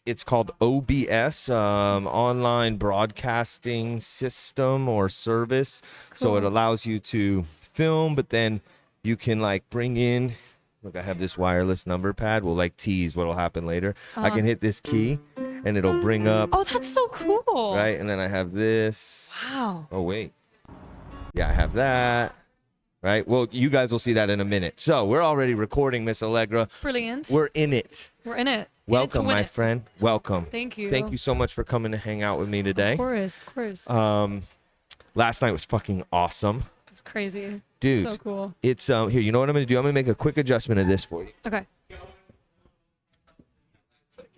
it's called OBS, online broadcasting system or service. So it Cool. allows you to film, but then you can like bring in, look, I have this wireless number pad. We'll like tease what'll happen later. I can hit this key and it'll bring up, Oh, that's so cool. right? And then I have this. Wow. Oh, wait. Yeah, I have that. Right? Well, you guys will see that in a minute. So we're already recording, Miss Allegra. Brilliant. We're in it. We're in it. Welcome, my friend. Welcome. Thank you. Thank you so much for coming to hang out with me today. Of course, of course. Last night was fucking awesome. It was crazy. Dude. So cool. It's here, you know what I'm gonna do? I'm gonna make a quick adjustment of this for you. Okay.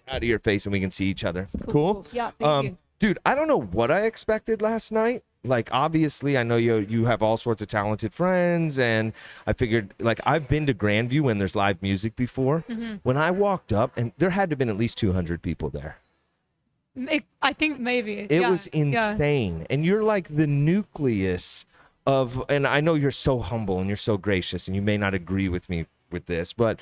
Out of your face and we can see each other. Cool? Yeah, thank you. Dude, I don't know what I expected last night. Like, obviously, I know you have all sorts of talented friends, and I figured, like, I've been to Grandview when there's live music before. When I walked up, and there had to have been at least 200 people there. I think maybe. It was insane. And you're like the nucleus of, and I know you're so humble and you're so gracious, and you may not agree with me with this, but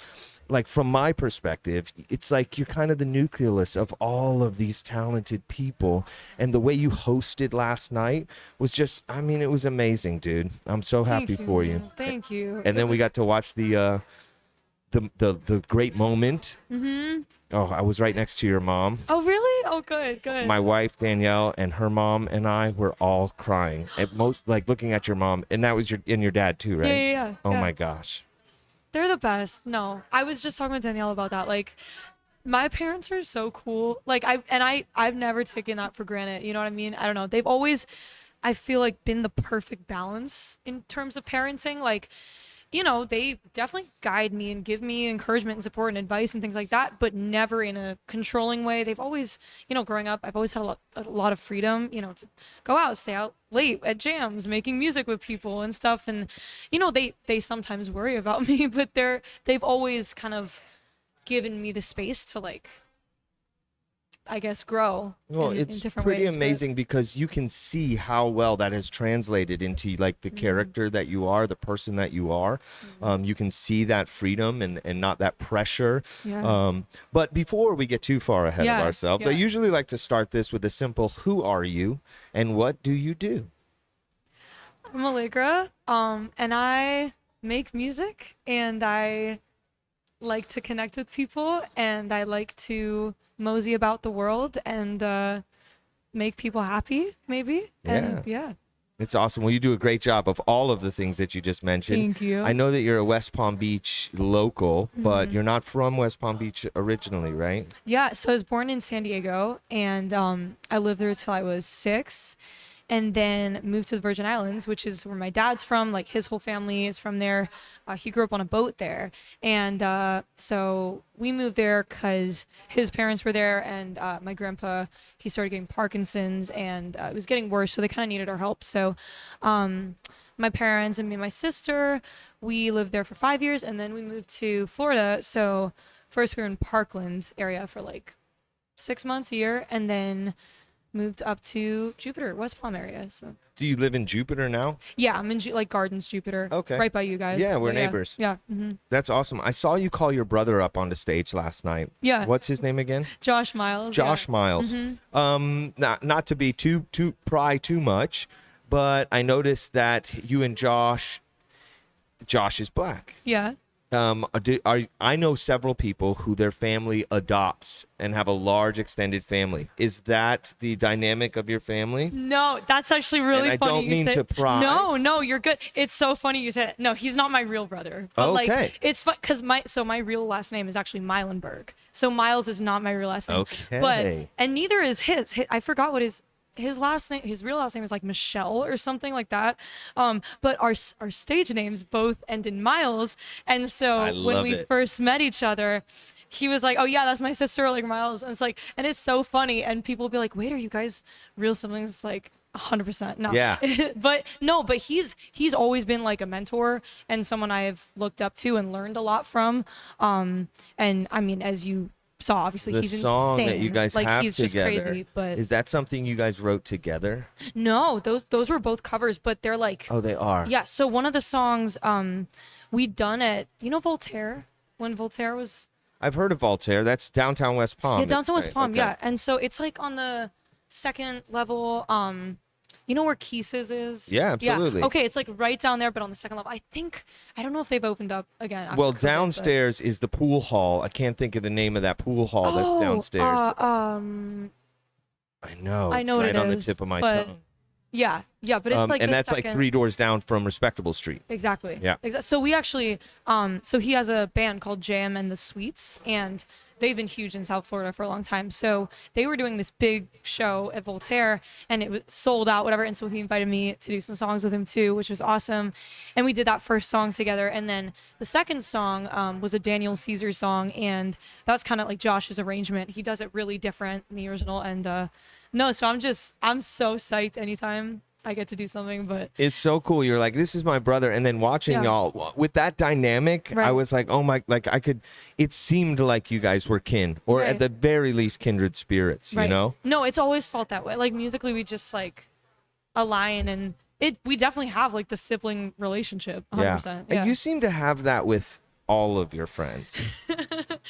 like from my perspective, it's like you're kind of the nucleus of all of these talented people. And the way you hosted last night was just, I mean, it was amazing, dude. I'm so happy for you. Thank you. And then we got to watch the great moment. Oh, I was right next to your mom. Oh, really? Oh, good, good. My wife Danielle and her mom and I were all crying at most, like looking at your mom, and that was your dad too, right? Yeah. Oh my gosh. They're the best. No, I was just talking with Danielle about that. Like, my parents are so cool. Like, I've never taken that for granted. You know what I mean? I don't know. They've always, I feel like, been the perfect balance in terms of parenting. Like, you know, they definitely guide me and give me encouragement and support and advice and things like that, but never in a controlling way. They've always, you know, growing up, I've always had a lot of freedom, you know, to go out, stay out late at jams, making music with people and stuff. And, you know, they sometimes worry about me, but they've always kind of given me the space to, like, I guess, grow. Well, in it's different pretty ways, amazing because you can see how well that has translated into like the character that you are, the person that you are. You can see that freedom and not that pressure. Yeah. But before we get too far ahead of ourselves, I Yeah. usually like to start this with a simple, who are you and what do you do? I'm Allegra, and I make music, and I like to connect with people, and I like to mosey about the world and make people happy, maybe. And yeah. It's awesome. Well, you do a great job of all of the things that you just mentioned. Thank you. I know that you're a West Palm Beach local, but you're not from West Palm Beach originally, right? Yeah, so I was born in San Diego, and I lived there till I was 6, and then moved to the Virgin Islands, which is where my dad's from. Like, his whole family is from there. He grew up on a boat there, and so we moved there because his parents were there, and my grandpa, he started getting Parkinson's, and it was getting worse, so they kind of needed our help. So my parents and me and my sister, we lived there for 5 years, and then we moved to Florida. So first we were in Parkland area for like 6 months, a year, and then moved up to Jupiter, West Palm area. So Do you live in Jupiter now? yeah, I'm in like Gardens, Jupiter. Okay. Right by you guys. Yeah, we're But neighbors. Yeah. That's awesome. I saw you call your brother up on the stage last night. Yeah. What's his name again? Josh Miles. Josh Miles. Not to be too pry too much, but I noticed that you and Josh is black. Yeah. I know several people who their family adopts and have a large extended family. Is that the dynamic of your family? No, that's actually really And I funny. don't you mean said- to pry. No, you're good. It's so funny you said it. No, he's not my real brother. But Okay. like, it's fun because my real last name is actually Meilenberg. So Miles is not my real last name. Okay. But and neither is his. I forgot what his last name, his real last name is like Michelle or something like that. But our stage names both end in Miles, and so I when love we it. first met each other, he was like, "Oh yeah, that's my sister," like Miles, and it's like, and it's so funny, and people will be like, "Wait, are you guys real siblings?" It's like 100% no. Yeah. but he's always been like a mentor and someone I have looked up to and learned a lot from. And I mean, as you saw, obviously The he's song insane. that you guys like have he's together, just crazy. But is that something you guys wrote together? no, those were both covers, but they're like Oh, they are. yeah. So one of the songs we'd done at Voltaire, when Voltaire was I've heard of Voltaire. That's downtown West Palm. Yeah, downtown West Right, Palm. okay. Yeah, and so it's like on the second level. You know where Keese's is? Yeah, absolutely. Okay, it's like right down there, but on the second level. I don't know if they've opened up again. After Well, COVID, downstairs is the pool hall. I can't think of the name of that pool hall but... that's downstairs. I know. I It's know what right it on the is, tip of my but tongue. yeah, but it's like and the that's like second... 3 doors down from Respectable Street. Exactly. Yeah. So we actually, so he has a band called JM and the Sweets, and they've been huge in South Florida for a long time. So they were doing this big show at Voltaire, and it was sold out, whatever. And so he invited me to do some songs with him too, which was awesome. And we did that first song together. And then the second song was a Daniel Caesar song, and that's kind of like Josh's arrangement. He does it really different than the original. And no, so I'm so psyched anytime I get to do something. But It's so cool. You're like, this is my brother. And then watching y'all with that dynamic, I Right. was like, oh my, like it seemed like you guys were kin, or Right. at the very least kindred spirits, you know? No, it's always felt that way. Like musically, we just like align, and we definitely have like the sibling relationship. 100%. And you seem to have that with all of your friends.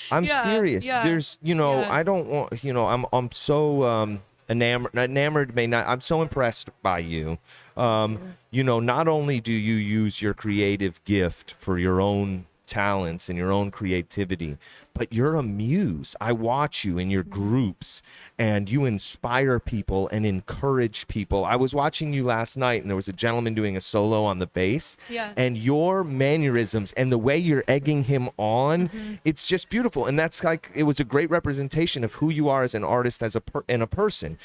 I'm Yeah, serious. yeah, There's, you know, yeah. I don't want, you know, I'm so enamored may not, I'm so impressed by you. You know, not only do you use your creative gift for your own talents and your own creativity, but you're a muse. I watch you in your groups, and you inspire people and encourage people. I was watching you last night, and there was a gentleman doing a solo on the bass, Yeah. and your mannerisms and the way you're egging him on, it's just beautiful. And that's like, it was a great representation of who you are as an artist, as and a person.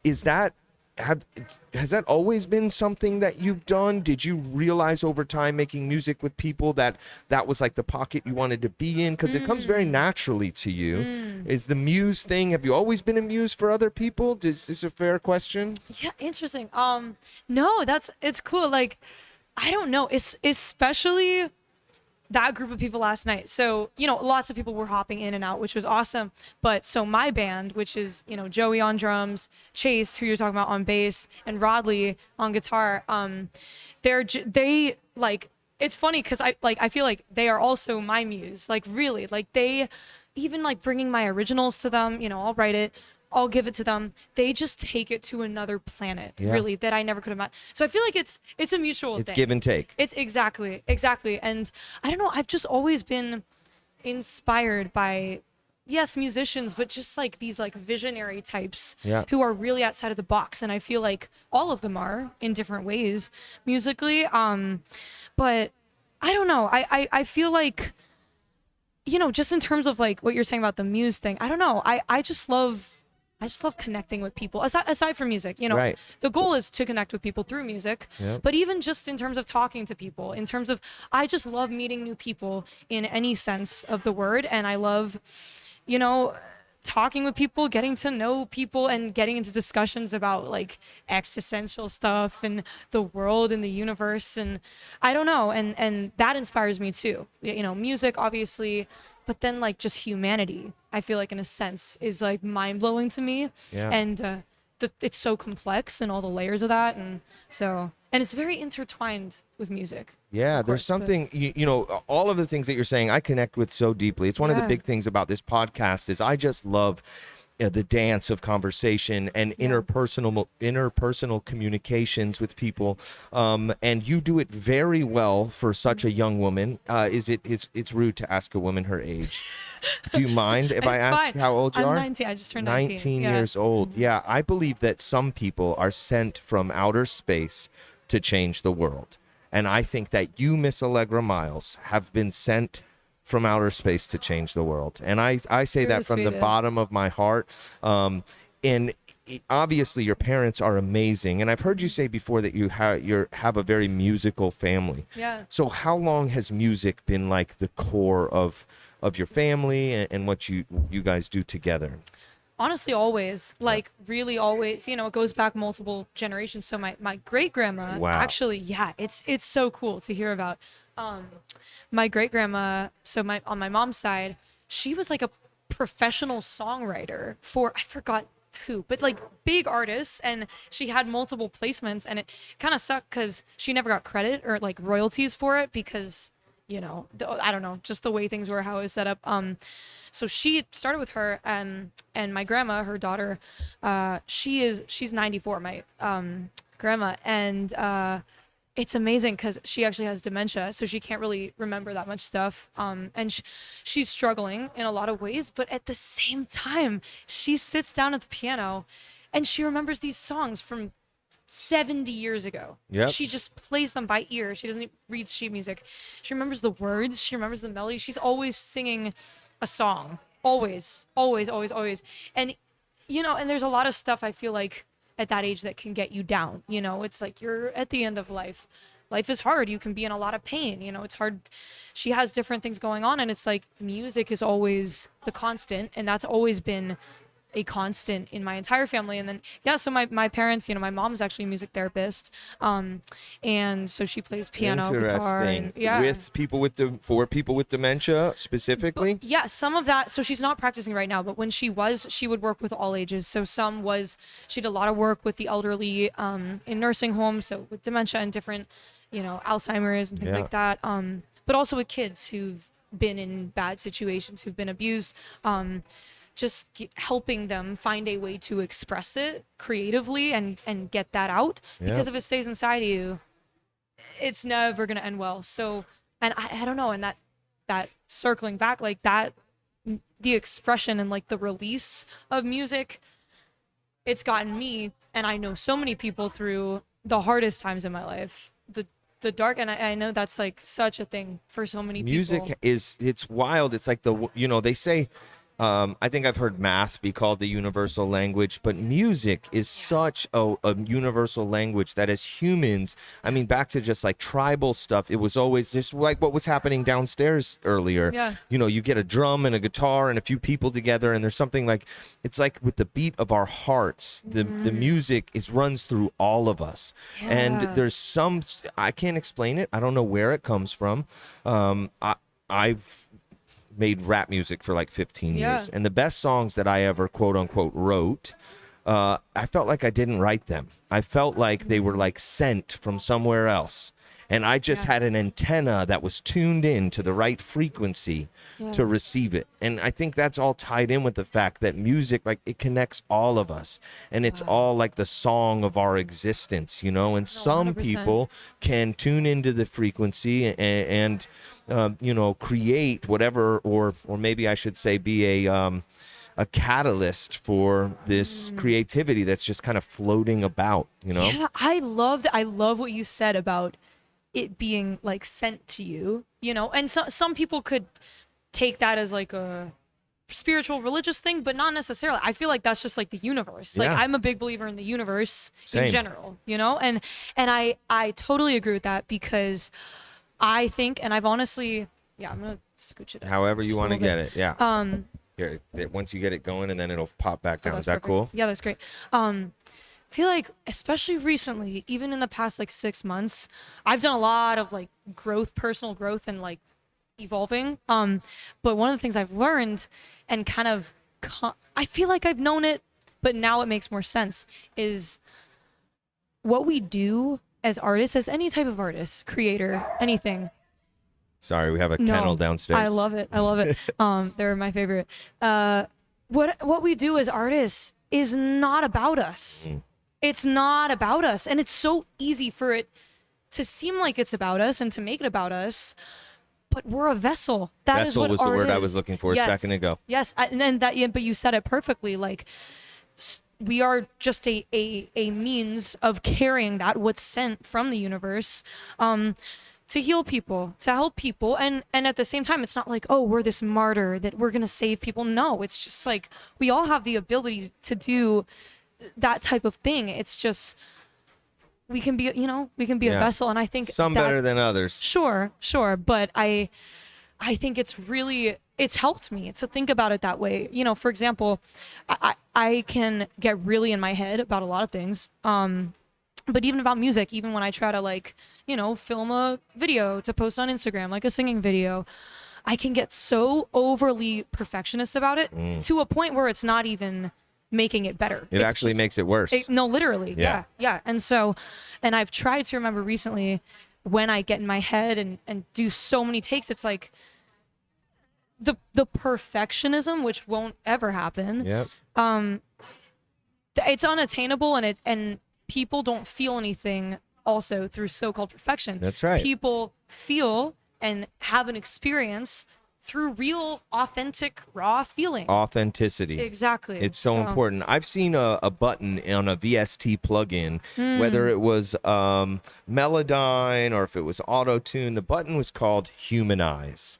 Is that, has that always been something that you've done? Did you realize over time making music with people that was like the pocket you wanted to be in? Because it comes very naturally to you. Is the muse thing, have you always been a muse for other people? Is this a fair question? Yeah, interesting. No, it's cool. Like, I don't know. It's especially that group of people last night. So, you know, lots of people were hopping in and out, which was awesome. But so my band, which is, you know, Joey on drums, Chase, who you're talking about, on bass, and Rodley on guitar, they like, it's funny because I feel like they are also my muse. Like, really, like they even like bringing my originals to them, you know, I'll write it, I'll give it to them. They just take it to another planet, Yeah. really, that I never could have met. So I feel like it's a mutual It's thing. give and take. It's exactly. And I don't know, I've just always been inspired by, yes, musicians, but just like these like visionary types Yeah. who are really outside of the box. And I feel like all of them are in different ways musically. But I don't know. I feel like, you know, just in terms of like what you're saying about the muse thing, I don't know. I just love connecting with people aside from music, you know. Right. The goal is to connect with people through music. Yep. But even just in terms of talking to people, in terms of, I just love meeting new people in any sense of the word. And I love, you know, talking with people, getting to know people, and getting into discussions about like existential stuff and the world and the universe. And I don't know. And that inspires me too. You know, music, obviously, but then like just humanity, I feel like in a sense is like mind blowing to me. Yeah. And it's so complex and all the layers of that. And so, and it's very intertwined with music. Yeah, Of there's course, but- something, you know, all of the things that you're saying, I connect with so deeply. It's one of the Yeah. big things about this podcast is I just love the dance of conversation and interpersonal communications with people. And you do it very well for such a young woman. It's rude to ask a woman her age. Do you mind if I It's ask fine. how old you I'm are? 19. I just turned 19. 19 Yeah. years old. Yeah, I believe that some people are sent from outer space to change the world. And I think that you, Miss Allegra Miles, have been sent from outer space to change the world. And I say You're that the from the sweetest. bottom of my heart. Obviously, your parents are amazing. And I've heard you say before that you have a very musical family. Yeah. So how long has music been like the core of your family and what you guys do together? Honestly, always, like really always, you know, it goes back multiple generations. So my great grandma, Wow. actually, yeah, it's so cool to hear about. My great grandma, so on my mom's side, she was like a professional songwriter for, I forgot who, but like big artists, and she had multiple placements, and it kind of sucked because she never got credit or like royalties for it because I don't know, just the way things were, how it was set up. So she started with her, and my grandma, her daughter, she's 94, my grandma, and it's amazing because she actually has dementia, so she can't really remember that much stuff. And she's struggling in a lot of ways, but at the same time, she sits down at the piano, and she remembers these songs from 70 years ago. Yep. She just plays them by ear. She doesn't read sheet music. She remembers the words. She remembers the melody. She's always singing a song. Always, always, always, always. And, and there's a lot of stuff I feel like at that age that can get you down. It's like you're at the end of life. Life is hard. You can be in a lot of pain. It's hard. She has different things going on. And it's like music is always the constant. And that's always been a constant in my entire family. And then so my parents, my mom's actually a music therapist, and so she plays piano, guitar, and, with people for people with dementia specifically. But, some of that. So she's not practicing right now, but when she would work with all ages. So she did a lot of work with the elderly in nursing homes, so with dementia and different Alzheimer's and things like that, but also with kids who've been in bad situations, who've been abused, just helping them find a way to express it creatively and get that out. Because if it stays inside you, it's never going to end well. So, and I don't know, and that circling back, like that, the expression and like the release of music, it's gotten me, and I know so many people through the hardest times in my life, the dark, and I know that's like such a thing for so many music people. It's wild. It's like they say, I think I've heard math be called the universal language, but music is such a universal language that as humans, I mean, back to just like tribal stuff, it was always just like what was happening downstairs earlier. Yeah. You get a drum and a guitar and a few people together, and there's something like, it's like with the beat of our hearts, the music runs through all of us. Yeah. And there's I can't explain it. I don't know where it comes from. I've made rap music for like 15 years, and the best songs that I ever quote unquote wrote, I felt like I didn't write them. I felt like they were like sent from somewhere else, and I just had an antenna that was tuned in to the right frequency to receive it. And I think that's all tied in with the fact that music, like, it connects all of us, and it's all like the song of our existence, and some 100%. people can tune into the frequency and create whatever, or maybe I should say be a catalyst for this creativity that's just kind of floating about, Yeah, I love what you said about it being like sent to you, and some people could take that as like a spiritual religious thing, but not necessarily. I feel like that's just like the universe. Like, I'm a big believer in the universe in general, and I totally agree with that, because I think, and I've honestly, I'm gonna scooch it up however you want to get it. Here, once you get it going, and then it'll pop back down. Is that perfect. cool? Yeah, that's great. I feel like, especially recently, even in the past like 6 months, I've done a lot of like personal growth, and like evolving. But one of the things I've learned, and kind of, I feel like I've known it, but now it makes more sense, is what we do as artists, as any type of artist, creator, anything. Sorry, we have a kennel downstairs. I love it. They're my favorite. What we do as artists is not about us. It's not about us. And it's so easy for it to seem like it's about us and to make it about us. But we're a vessel. Vessel was the word I was looking for a second ago. Yes. And then but you said it perfectly. Like, we are just a means of carrying what's sent from the universe, to heal people, to help people. And at the same time, it's not like, oh, we're this martyr that we're going to save people. No, it's just like, we all have the ability to do that type of thing. It's just, we can be a vessel. And I think some better than others. Sure. But I think it's helped me to think about it that way. For example, I can get really in my head about a lot of things. But even about music, even when I try to film a video to post on Instagram, like a singing video, I can get so overly perfectionist about it to a point where it's not even making it better. It actually makes it worse. No, literally. Yeah. And I've tried to remember recently, when I get in my head and do so many takes, it's like the perfectionism, which won't ever happen. Yep. It's unattainable, and people don't feel anything also through so-called perfection. That's right. People feel and have an experience through real, authentic, raw feeling. Authenticity. Exactly. It's so important. I've seen a button on a VST plugin, whether it was Melodyne or if it was Auto-Tune, the button was called Humanize.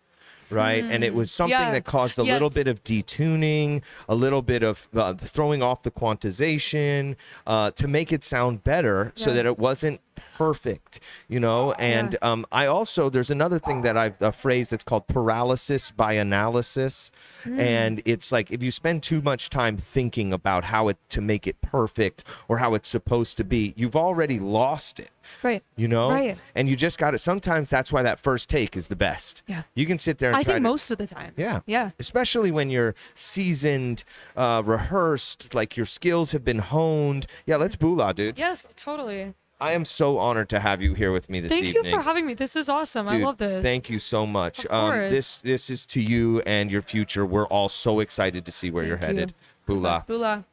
Right. And it was something that caused a little bit of detuning, a little bit of throwing off the quantization to make it sound better so that it wasn't perfect, you know. And I also, there's another thing that a phrase that's called paralysis by analysis. And it's like if you spend too much time thinking about how to make it perfect or how it's supposed to be, you've already lost it. Right. You know? Right. And you just got to, sometimes that's why that first take is the best. Yeah. You can sit there and I try think to, most of the time. Yeah. Yeah. Especially when you're seasoned, rehearsed, like your skills have been honed. Yeah, let's boolah, dude. Yes, totally. I am so honored to have you here with me this evening. Thank you for having me. This is awesome. Dude, I love this. Thank you so much. Of course. This is to you and your future. We're all so excited to see where you're Thank you. headed. Boolah. Yes, boolah.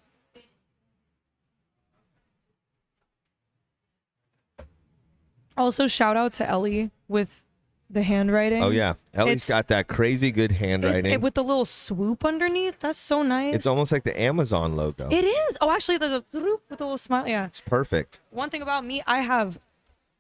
Also, shout out to Ellie with the handwriting. Oh yeah, Ellie's got that crazy good handwriting. With the little swoop underneath. That's so nice. It's almost like the Amazon logo. It is. Oh, actually, the with the little smile. Yeah. It's perfect. One thing about me, I have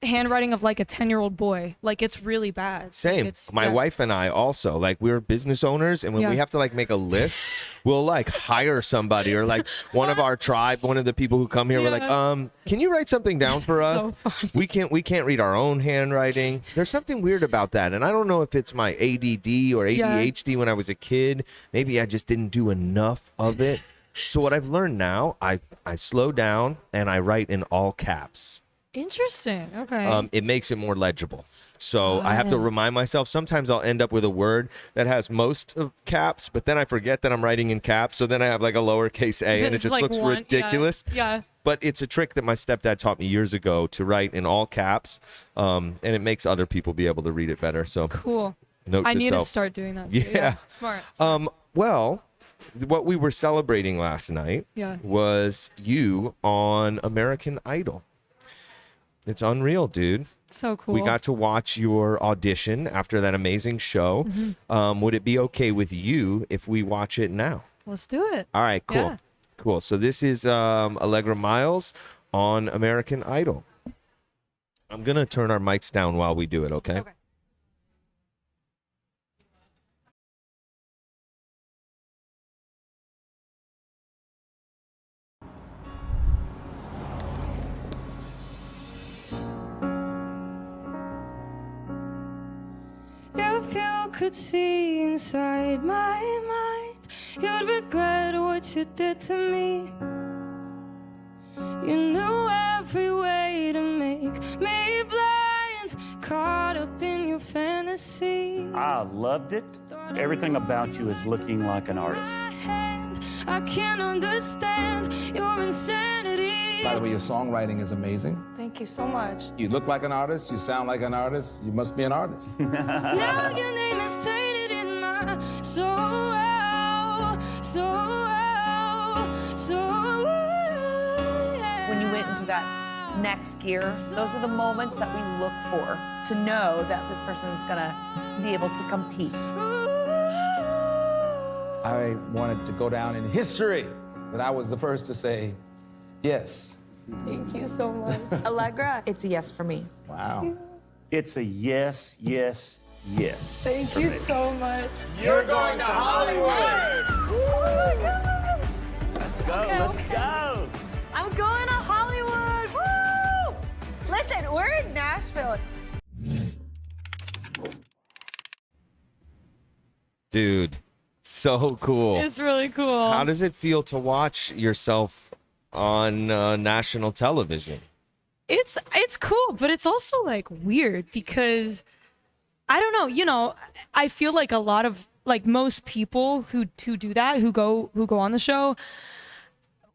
handwriting of like a 10-year-old boy. Like, it's really bad. Same. It's, My yeah. wife and I also, like, we're business owners, and when we have to like make a list, we'll like hire somebody or like one of our tribe, one of the people who come here. We're like, can you write something down for us? So funny. We can't read our own handwriting. There's something weird about that, and I don't know if it's my ADD or ADHD when I was a kid. Maybe I just didn't do enough of it. So what I've learned now, I slow down and I write in all caps. Interesting. Okay. It makes it more legible. So I have to remind myself. Sometimes I'll end up with a word that has most of caps, but then I forget that I'm writing in caps. So then I have like a lowercase a, and it just like looks ridiculous. Yeah. But it's a trick that my stepdad taught me years ago to write in all caps, and it makes other people be able to read it better. So Cool. note I to need self. to start doing that. Too. Yeah. Smart. Well, what we were celebrating last night was you on American Idol. It's unreal, dude. So cool. We got to watch your audition after that amazing show. Would it be okay with you if we watch it now? Let's do it. All right, cool. Yeah. Cool. So this is Allegra Miles on American Idol. I'm going to turn our mics down while we do it, okay? Okay. If you could see inside my mind, you'd regret what you did to me. You knew every way to make me blind, caught up in your fantasy. I loved it. Everything about you is looking like an artist. I can't understand your insanity. By the way, your songwriting is amazing. Thank you so much. You look like an artist, you sound like an artist, you must be an artist. Now your name is tainted in my soul, When you went into that next gear, those are the moments that we look for to know that this person is gonna be able to compete. I wanted to go down in history that I was the first to say yes. Thank you so much. Allegra, it's a yes for me. Wow. It's a yes, yes, yes. Thank you so much. You're going to Hollywood! Let's go, let's go! I'm going to Hollywood! Woo! Listen, we're in Nashville. Dude, so cool. It's really cool. How does it feel to watch yourself on national television? It's cool, but it's also like weird because I don't know, you know, I feel like a lot of like most people who do that, who go on the show,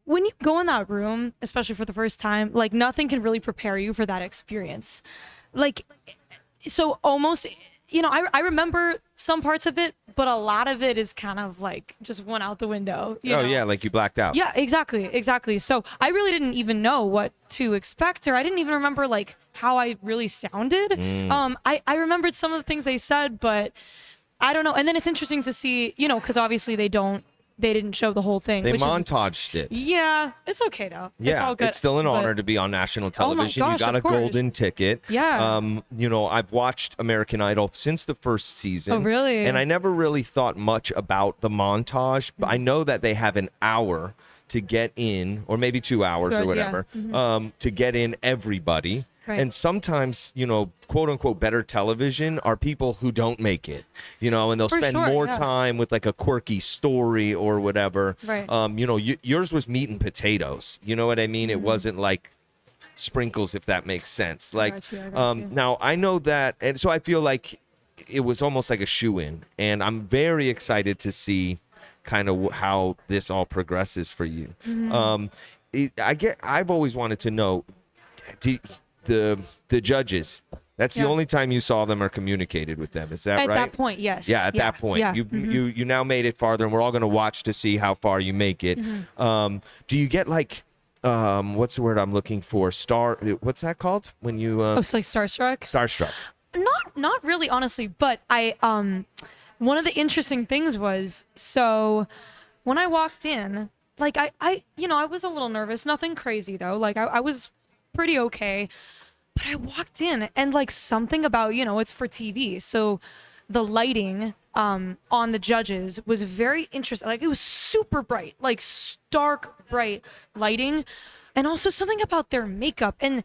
when you go in that room, especially for the first time, like nothing can really prepare you for that experience. like, so almost, you know, I remember some parts of it, but a lot of it is kind of like just went out the window. You know? yeah, like you blacked out. Yeah, exactly. So I really didn't even know what to expect, or I didn't even remember like how I really sounded. I remembered some of the things they said, but I don't know. And then it's interesting to see, you know, because obviously they didn't show the whole thing. They which montaged it. Yeah, it's okay though. It's Yeah, all good, it's still an honor but- to be on national Oh my television. gosh, You got a of course. golden ticket. Yeah. You know, I've watched American Idol since the first season. Oh, really? And I never really thought much about the montage, but I know that they have an hour to get in, or maybe 2 hours 2 or hours, whatever, to get in everybody. Right. And sometimes, you know, quote unquote, better television are people who don't make it, you know, and they'll For spend sure, more yeah. time with like a quirky story or whatever. Right. You know, yours was meat and potatoes. You know what I mean? It Mm-hmm. wasn't like sprinkles, if that makes sense. Like, got you. now I know that, and so I feel like it was almost like a shoe-in, and I'm very excited to see kind of how this all progresses for you. Mm-hmm. I've always wanted to know, the judges. That's the Yeah. only time you saw them or communicated with them. Is that At right? that point, yes. Yeah, at that point, Yeah. Mm-hmm. you now made it farther, and we're all going to watch to see how far you make it. Mm-hmm. Do you get like, what's the word I'm looking for? What's that called when you Oh, it's like starstruck. starstruck? Not really, honestly, but I one of the interesting things was, so when I walked in, like I you know, I was a little nervous, nothing crazy though. Like I was pretty okay. But I walked in and like something about, you know, it's for TV. So the lighting on the judges was very interesting. Like it was super bright, like stark bright lighting. And also something about their makeup. And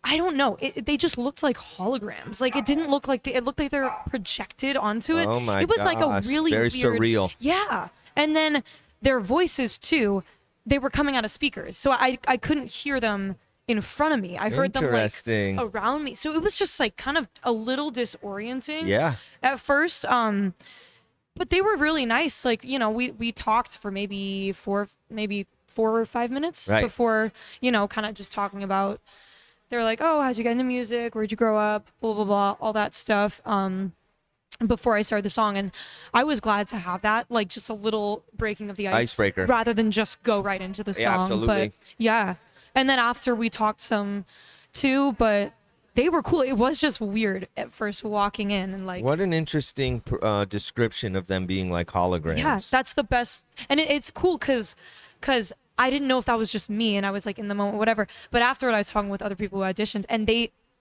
I don't know, they just looked like holograms. Like it didn't look like it looked like they're projected onto it. Oh my It was like a gosh, really very weird, surreal. Yeah. And then their voices too, they were coming out of speakers. So I couldn't hear them in front of me. I heard them like Interesting. around me. So it was just like kind of a little disorienting. Yeah. At first, but they were really nice. Like, you know, we talked for maybe 4 or 5 minutes Right. before, you know, kind of just talking about, they were like, oh, how'd you get into music? Where'd you grow up? Blah, blah, blah, all that stuff. Before I started the song. And I was glad to have that, like just a little breaking of the ice. Icebreaker. Rather than just go right into the song. Yeah, absolutely. But yeah. And then after we talked some too, but they were cool. It was just weird at first walking in and like, What an interesting description of them being like holograms. yeah, that's the best. And it's cool because I didn't know if that was just me and I was like in the moment, whatever. But afterward, I was talking with other people who auditioned, and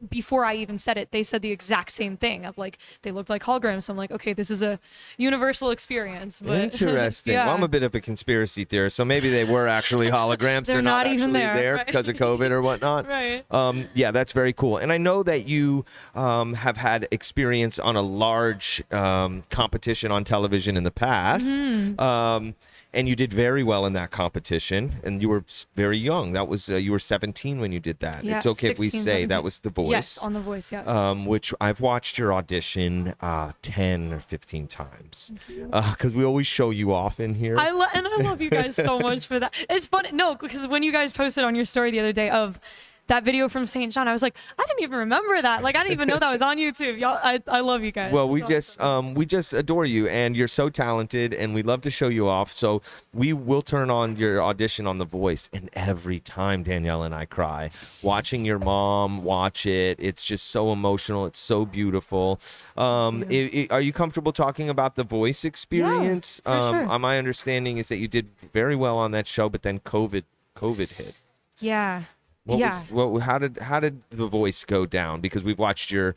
before I even said it, they said the exact same thing of like, they looked like holograms. So I'm like, okay, this is a universal experience. But Interesting. yeah. Well, I'm a bit of a conspiracy theorist, so maybe they were actually holograms. They're not even actually there, right? because of COVID or whatnot. Right. Yeah, that's very cool. And I know that you have had experience on a large competition on television in the past. Mm-hmm. And you did very well in that competition, and you were very young. That was you were 17 when you did that. Yeah, It's okay if we 16, say 17. that was The Voice. Yes, on The Voice, yeah. Which I've watched your audition 10 or 15 times because we always show you off in here. I love you guys so much for that. It's funny, no, because when you guys posted on your story the other day of that video from St. John, I was like, I didn't even remember that. Like, I didn't even know that was on YouTube. Y'all, I love you guys. Well, we It's awesome. just adore you, and you're so talented, and we love to show you off. So we will turn on your audition on The Voice, and every time Danielle and I cry watching your mom watch it. It's just so emotional. It's so beautiful. Are you comfortable talking about The Voice experience? for sure. My understanding is that you did very well on that show, but then COVID hit. Yeah. How did The Voice go down? Because we've watched your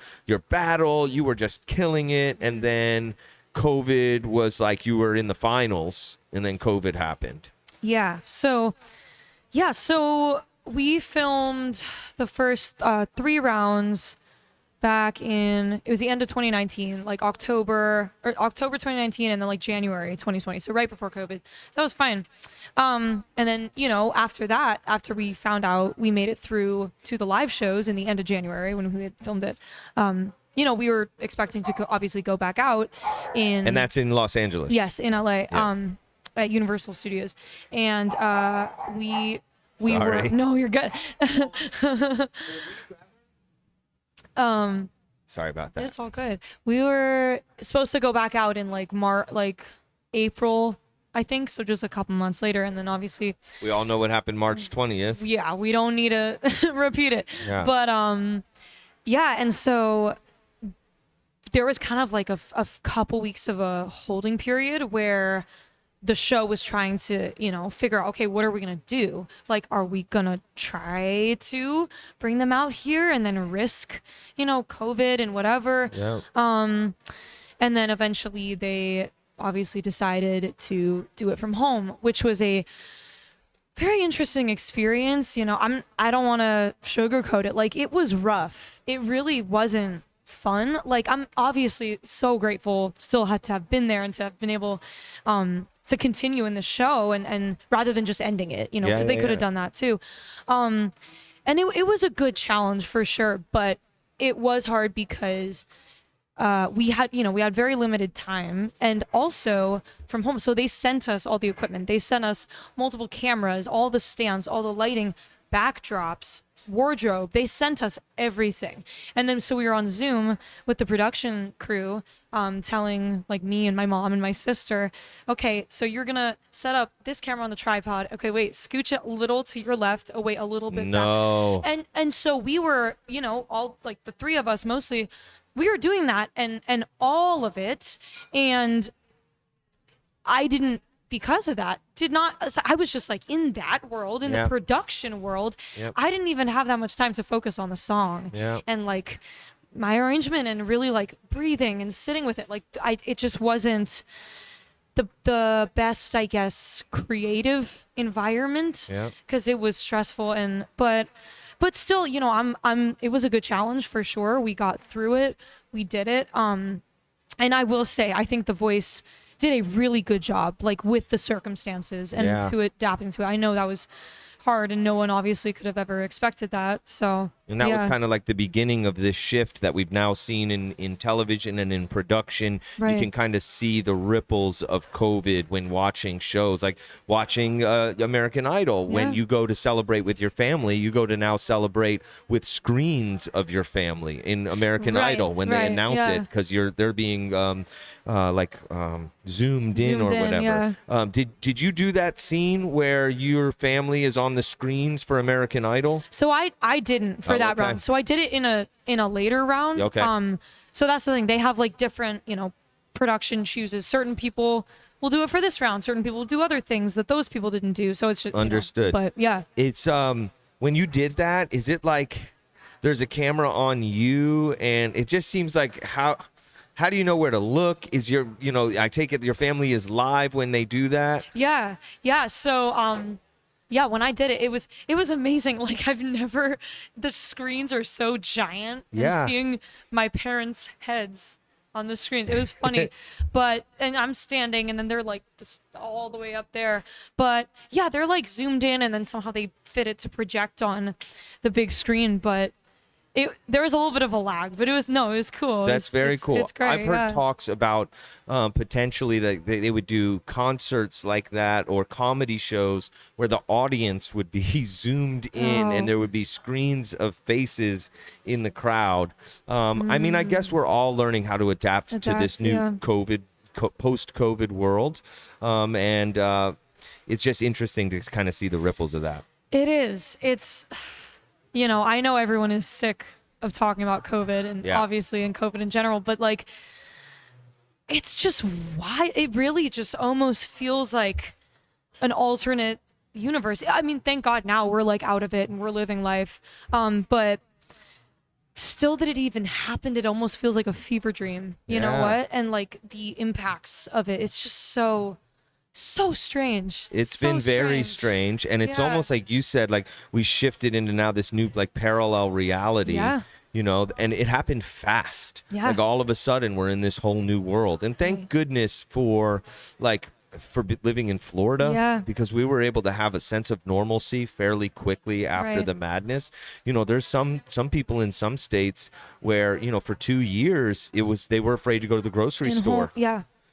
battle, you were just killing it, and then COVID was like you were in the finals, and then COVID happened. Yeah. So we filmed the first 3 rounds back in, it was the end of 2019, like October 2019, and then like January 2020. So right before COVID. That was fine. And then, you know, after that, after we found out we made it through to the live shows in the end of January when we had filmed it, you know, we were expecting to obviously go back out in... And that's in Los Angeles. Yes, in LA, Yeah. at Universal Studios. And we Sorry. were... No, you're good. Sorry about that. It's all good. We were supposed to go back out in like April, I think, so just a couple months later, and then obviously, We all know what happened March 20th. yeah, we don't need to repeat it. Yeah. But yeah, and so there was kind of like a couple weeks of a holding period where the show was trying to, figure out, okay, what are we going to do? Like, are we going to try to bring them out here and then risk, COVID and whatever? Yeah. And then eventually they obviously decided to do it from home, which was a very interesting experience. I don't want to sugarcoat it. Like, it was rough. It really wasn't fun. Like, I'm obviously so grateful still had to have been there and to have been able to continue in the show and rather than just ending it, because they could have done that too. And it was a good challenge for sure, but it was hard because we had very limited time, and also from home. So they sent us all the equipment. They sent us multiple cameras, all the stands, all the lighting, backdrops, wardrobe. They sent us everything. And then so we were on Zoom with the production crew, telling like me and my mom and my sister, okay, so you're gonna set up this camera on the tripod. Okay, wait, scooch it a little to your left, away a little bit back. And so we were, all like the three of us mostly, we were doing that and all of it. And I didn't, because of that, I was just like in that world, in the production world. Yep. I didn't even have that much time to focus on the song and like my arrangement and really like breathing and sitting with it. Like it just wasn't the best, I guess, creative environment because it was stressful but still, it was a good challenge for sure. We got through it. We did it. And I will say, I think The Voice did a really good job, like with the circumstances and to adapting to it. I know that was hard and no one obviously could have ever expected that. So And that was kind of like the beginning of this shift that we've now seen in television and in production. Right. You can kind of see the ripples of COVID when watching shows, like watching American Idol. When you go to celebrate with your family, you go to now celebrate with screens of your family in American Idol when they announce it, because they're being zoomed in or whatever. Did you do that scene where your family is on the screens for American Idol? So I didn't for that round. So I did it in a later round. Okay. So that's the thing. They have like different, production chooses. Certain people will do it for this round. Certain people will do other things that those people didn't do. So it's just understood. But yeah. It's when you did that, is it like there's a camera on you and it just seems like how do you know where to look? Is your I take it your family is live when they do that? Yeah. Yeah. So when I did it, it was amazing. Like the screens are so giant. Yeah. And seeing my parents' heads on the screen, it was funny. And I'm standing and then they're like just all the way up there. But yeah, they're like zoomed in and then somehow they fit it to project on the big screen. But there was a little bit of a lag, but it was cool. That's very cool. It's great. I've heard talks about potentially that they would do concerts like that or comedy shows where the audience would be zoomed in and there would be screens of faces in the crowd. I mean, I guess we're all learning how to adapt to this new post-COVID world. And it's just interesting to kind of see the ripples of that. It is. It's... I know everyone is sick of talking about COVID and obviously and COVID in general, but like, it's just why it really just almost feels like an alternate universe. I mean, thank God now we're like out of it and we're living life. But still that it even happened, it almost feels like a fever dream, you know what? And like the impacts of it, it's just so strange. It's been very strange, and it's almost like you said, like we shifted into now this new like parallel reality. And it happened fast. Like all of a sudden we're in this whole new world, and thank goodness for living in Florida, because we were able to have a sense of normalcy fairly quickly after the madness. There's some people in some states where for 2 years they were afraid to go to the grocery store.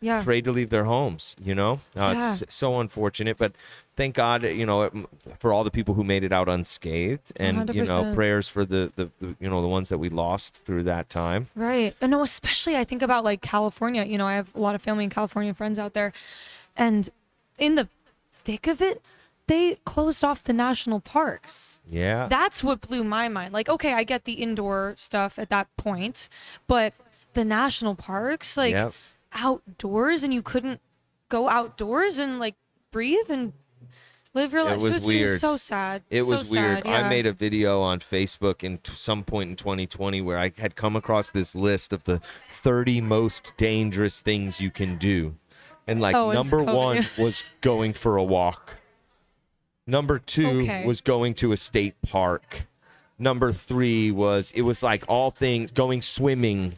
Yeah. afraid to leave their homes, you know? Yeah. It's so unfortunate, but thank God, you know, for all the people who made it out unscathed, and, you know, 100%. prayers for the you know, the ones that we lost through that time. Right. And no, especially I think about like California. You know, I have a lot of family in California, friends out there. And in the thick of it, they closed off the national parks. Yeah. That's what blew my mind. Like, okay, I get the indoor stuff at that point, but the national parks, like Yep. outdoors, and you couldn't go outdoors and like breathe and live your life. was So it's weird. so sad. It So was weird. sad, yeah. I made a video on Facebook in some point in 2020 where I had come across this list of the 30 most dangerous things you can do. And like Oh, it's number COVID. one was going for a walk. Number two Okay. was going to a state park. Number three was, it was like all things, going swimming.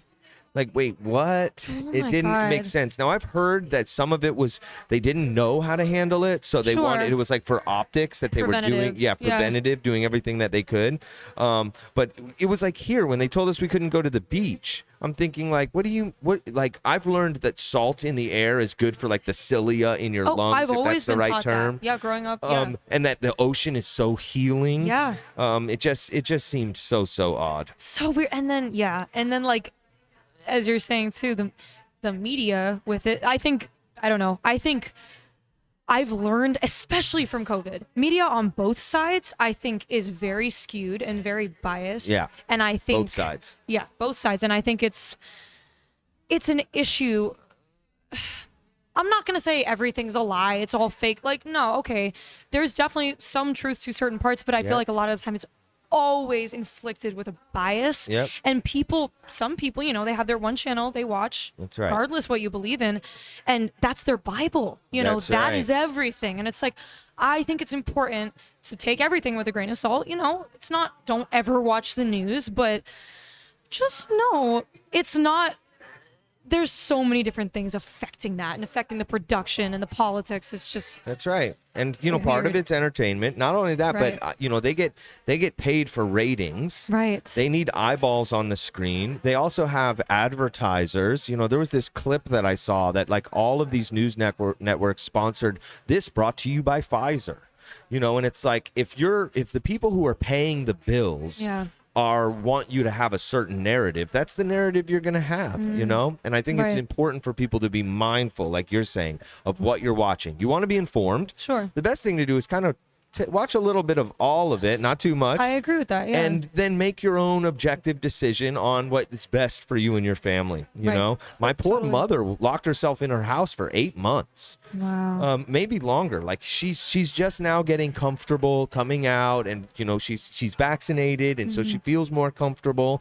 Like, wait, what? Oh It my didn't make God. sense. Now, I've heard that some of it was they didn't know how to handle it. So they Sure. wanted, it was like for optics that they were doing. Preventative. Yeah, Yeah. preventative, doing everything that they could. But it was like here when they told us we couldn't go to the beach. I'm thinking like, like I've learned that salt in the air is good for like the cilia in your Oh, lungs, I've if always that's the been right taught term. that. Yeah, growing up. Yeah. And that the ocean is so healing. Yeah. It just seemed so odd. So weird. And then like as you're saying too, the media with it, I think I've learned, especially from COVID, media on both sides, I think is very skewed and very biased. Yeah. And I think Both sides. Yeah, both sides. And I think it's an issue. I'm not going to say everything's a lie. It's all fake. Like, no, okay. There's definitely some truth to certain parts, but I Yep. feel like a lot of the time it's always inflicted with a bias. Yep. And some people, you know, they have their one channel they watch, That's right. regardless what you believe in. And that's their Bible. You know, That's that right. is everything. And it's like, I think it's important to take everything with a grain of salt. You know, it's not, don't ever watch the news, but just know it's not. There's so many different things affecting that and affecting the production and the politics. It's just That's right. And you know, part of Weird. it's entertainment. Not only that, Right. but you know, they get paid for ratings. right. They need eyeballs on the screen. They also have advertisers. You know, there was this clip that I saw that like all of these news networks sponsored this, brought to you by Pfizer. You know, and it's like if the people who are paying the bills Yeah. want you to have a certain narrative, that's the narrative you're going to have, you know? And I think it's Right. important for people to be mindful, like you're saying, of what you're watching. You want to be informed. Sure. The best thing to do is kind of watch a little bit of all of it, not too much. I agree with that. Yeah. And then make your own objective decision on what is best for you and your family. You Right. know, my poor Totally. mother locked herself in her house for 8 months, wow. maybe longer. Like she's just now getting comfortable coming out, and you know she's vaccinated, and so she Mm-hmm. feels more comfortable.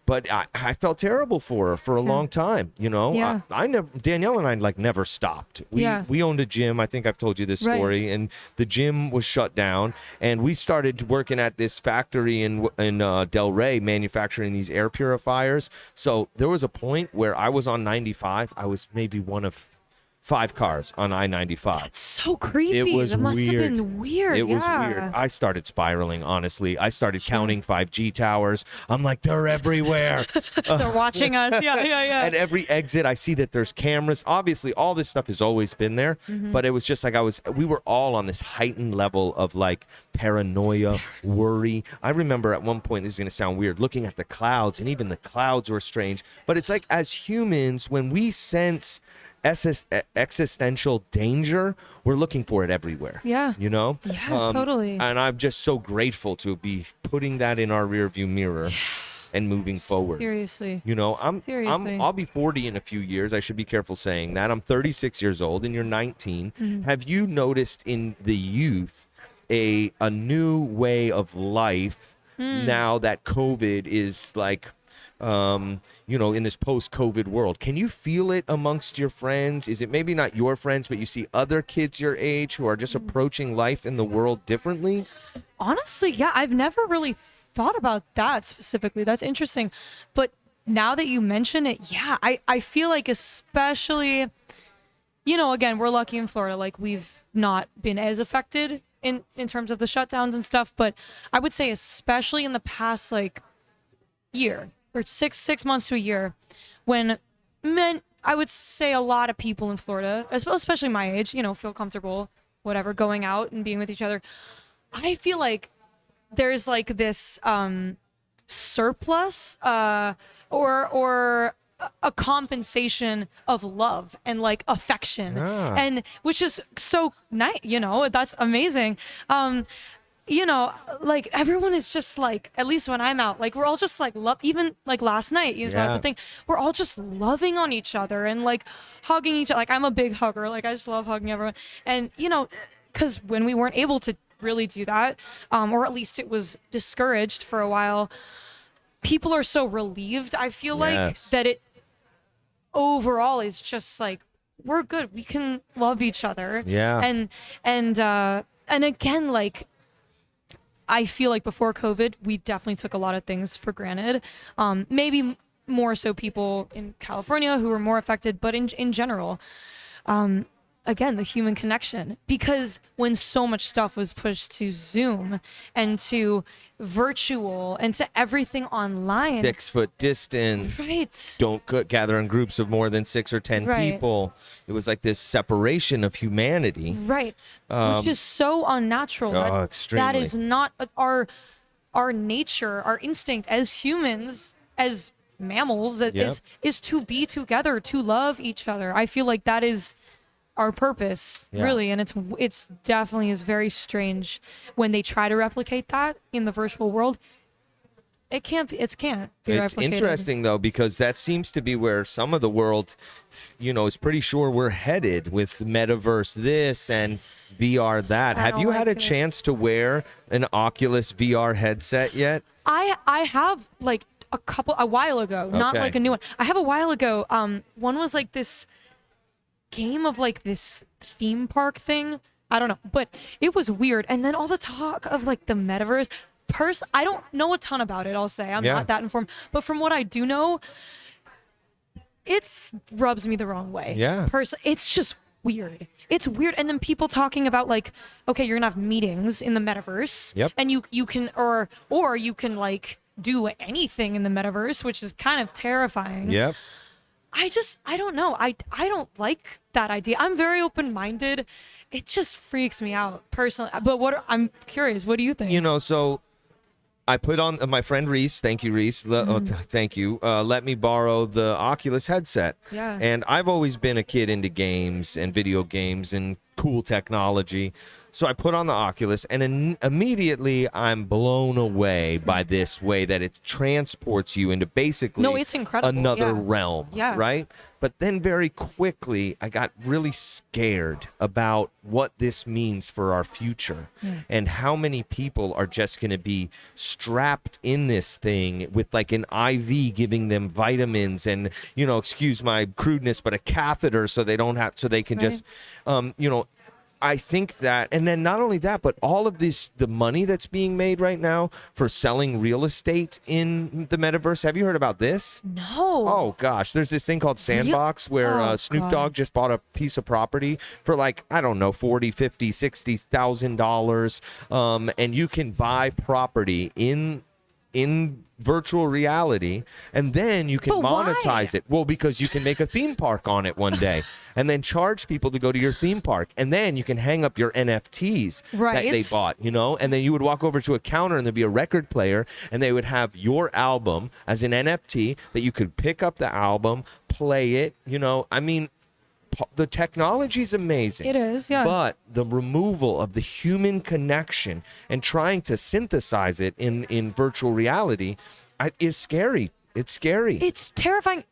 But I felt terrible for her for a long time. You know, Yeah. I never, Danielle and I like never stopped. We owned a gym. I think I've told you this Right. story, and the gym was shut down, and we started working at this factory in Del Rey manufacturing these air purifiers. So there was a point where I was on 95. I was maybe one of 5 cars on I-95. It's so creepy. It was that must weird. have been weird. It was yeah. weird. I started spiraling, honestly. I started counting 5G towers. I'm like, they're everywhere. They're watching us. Yeah, yeah. At every exit, I see that there's cameras. Obviously, all this stuff has always been there, Mm-hmm. but it was just like we were all on this heightened level of like paranoia, worry. I remember at one point, this is going to sound weird, looking at the clouds, and even the clouds were strange. But it's like as humans, when we sense existential danger, we're looking for it everywhere. Yeah. You know? Yeah, totally. And I'm just so grateful to be putting that in our rearview mirror and moving forward. Seriously. You know, Seriously. I'll be 40 in a few years. I should be careful saying that. I'm 36 years old and you're 19. Mm-hmm. Have you noticed in the youth a new way of life now that COVID is like you know, in this post-COVID world? Can you feel it amongst your friends? Is it maybe not your friends, but you see other kids your age who are just approaching life in the world differently? Honestly, yeah, I've never really thought about that specifically. That's interesting. But now that you mention it, yeah, I feel like especially, you know, again, we're lucky in Florida. Like we've not been as affected in terms of the shutdowns and stuff. But I would say especially in the past like year or six months to a year, when I would say a lot of people in Florida, especially my age, feel comfortable, whatever, going out and being with each other. I feel like there's like this surplus or a compensation of love and like affection, and which is so nice. That's amazing. Like everyone is just like, at least when I'm out, like we're all just like love. Even like last night, the thing, we're all just loving on each other and like hugging each other. Like I'm a big hugger. Like I just love hugging everyone. And because when we weren't able to really do that, or at least it was discouraged for a while, people are so relieved. I feel like that it overall is just like, we're good. We can love each other. Yeah. And again, like, I feel like before COVID, we definitely took a lot of things for granted. Maybe more so people in California who were more affected, but in general, again, the human connection. Because when so much stuff was pushed to Zoom and to virtual and to everything online. 6 foot distance. Right. Don't gather in groups of more than 6 or 10 people. It was like this separation of humanity. Right. Which is so unnatural. Extremely. That is not our nature, our instinct as humans, as mammals, is to be together, to love each other. I feel like that is our purpose, really, and it's definitely is very strange when they try to replicate that in the virtual world. It can't be replicated. It's interesting though, because that seems to be where some of the world, is pretty sure we're headed with metaverse this and VR that. Have you had a chance to wear an Oculus VR headset yet? I have like a while ago, not like a new one. I have a while ago. One was like this game of like this theme park thing. I don't know, but it was weird. And then all the talk of like the metaverse. I don't know a ton about it, I'll say. I'm not that informed. But from what I do know, it rubs me the wrong way. Yeah. It's just weird. It's weird. And then people talking about like, okay, you're gonna have meetings in the metaverse. Yep. And you can or you can like do anything in the metaverse, which is kind of terrifying. Yep. I don't know. I don't like that idea. I'm very open-minded. It just freaks me out personally. But I'm curious, what do you think? So I put on my friend Reese. Thank you, Reese. Thank you. Let me borrow the Oculus headset. Yeah. And I've always been a kid into games and video games and cool technology. So I put on the Oculus, and immediately I'm blown away by this way that it transports you into basically it's incredible. another realm, Yeah. right? But then very quickly, I got really scared about what this means for our future and how many people are just going to be strapped in this thing with like an IV giving them vitamins and, excuse my crudeness, but a catheter so they can just, I think that, and then not only that, but all of the money that's being made right now for selling real estate in the metaverse. Have you heard about this? No. Oh gosh, there's this thing called Sandbox where Snoop Dogg just bought a piece of property for like, I don't know, $40,000, $50,000, $60,000, and you can buy property in virtual reality, and then you can monetize it. Well, because you can make a theme park on it one day and then charge people to go to your theme park, and then you can hang up your NFTs that they bought, and then you would walk over to a counter and there'd be a record player and they would have your album as an NFT that you could pick up the album, play it, the technology is amazing. It is, yeah. But the removal of the human connection and trying to synthesize it in virtual reality is scary. It's scary. It's terrifying.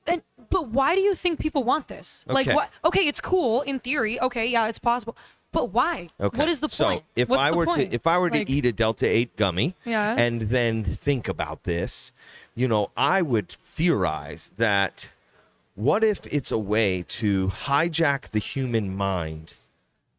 But why do you think people want this? Okay. Like, what? Okay, it's cool in theory. Okay, yeah, it's possible. But why? Okay. What is the point? So if I were to eat a Delta 8 gummy and then think about this, I would theorize that what if it's a way to hijack the human mind,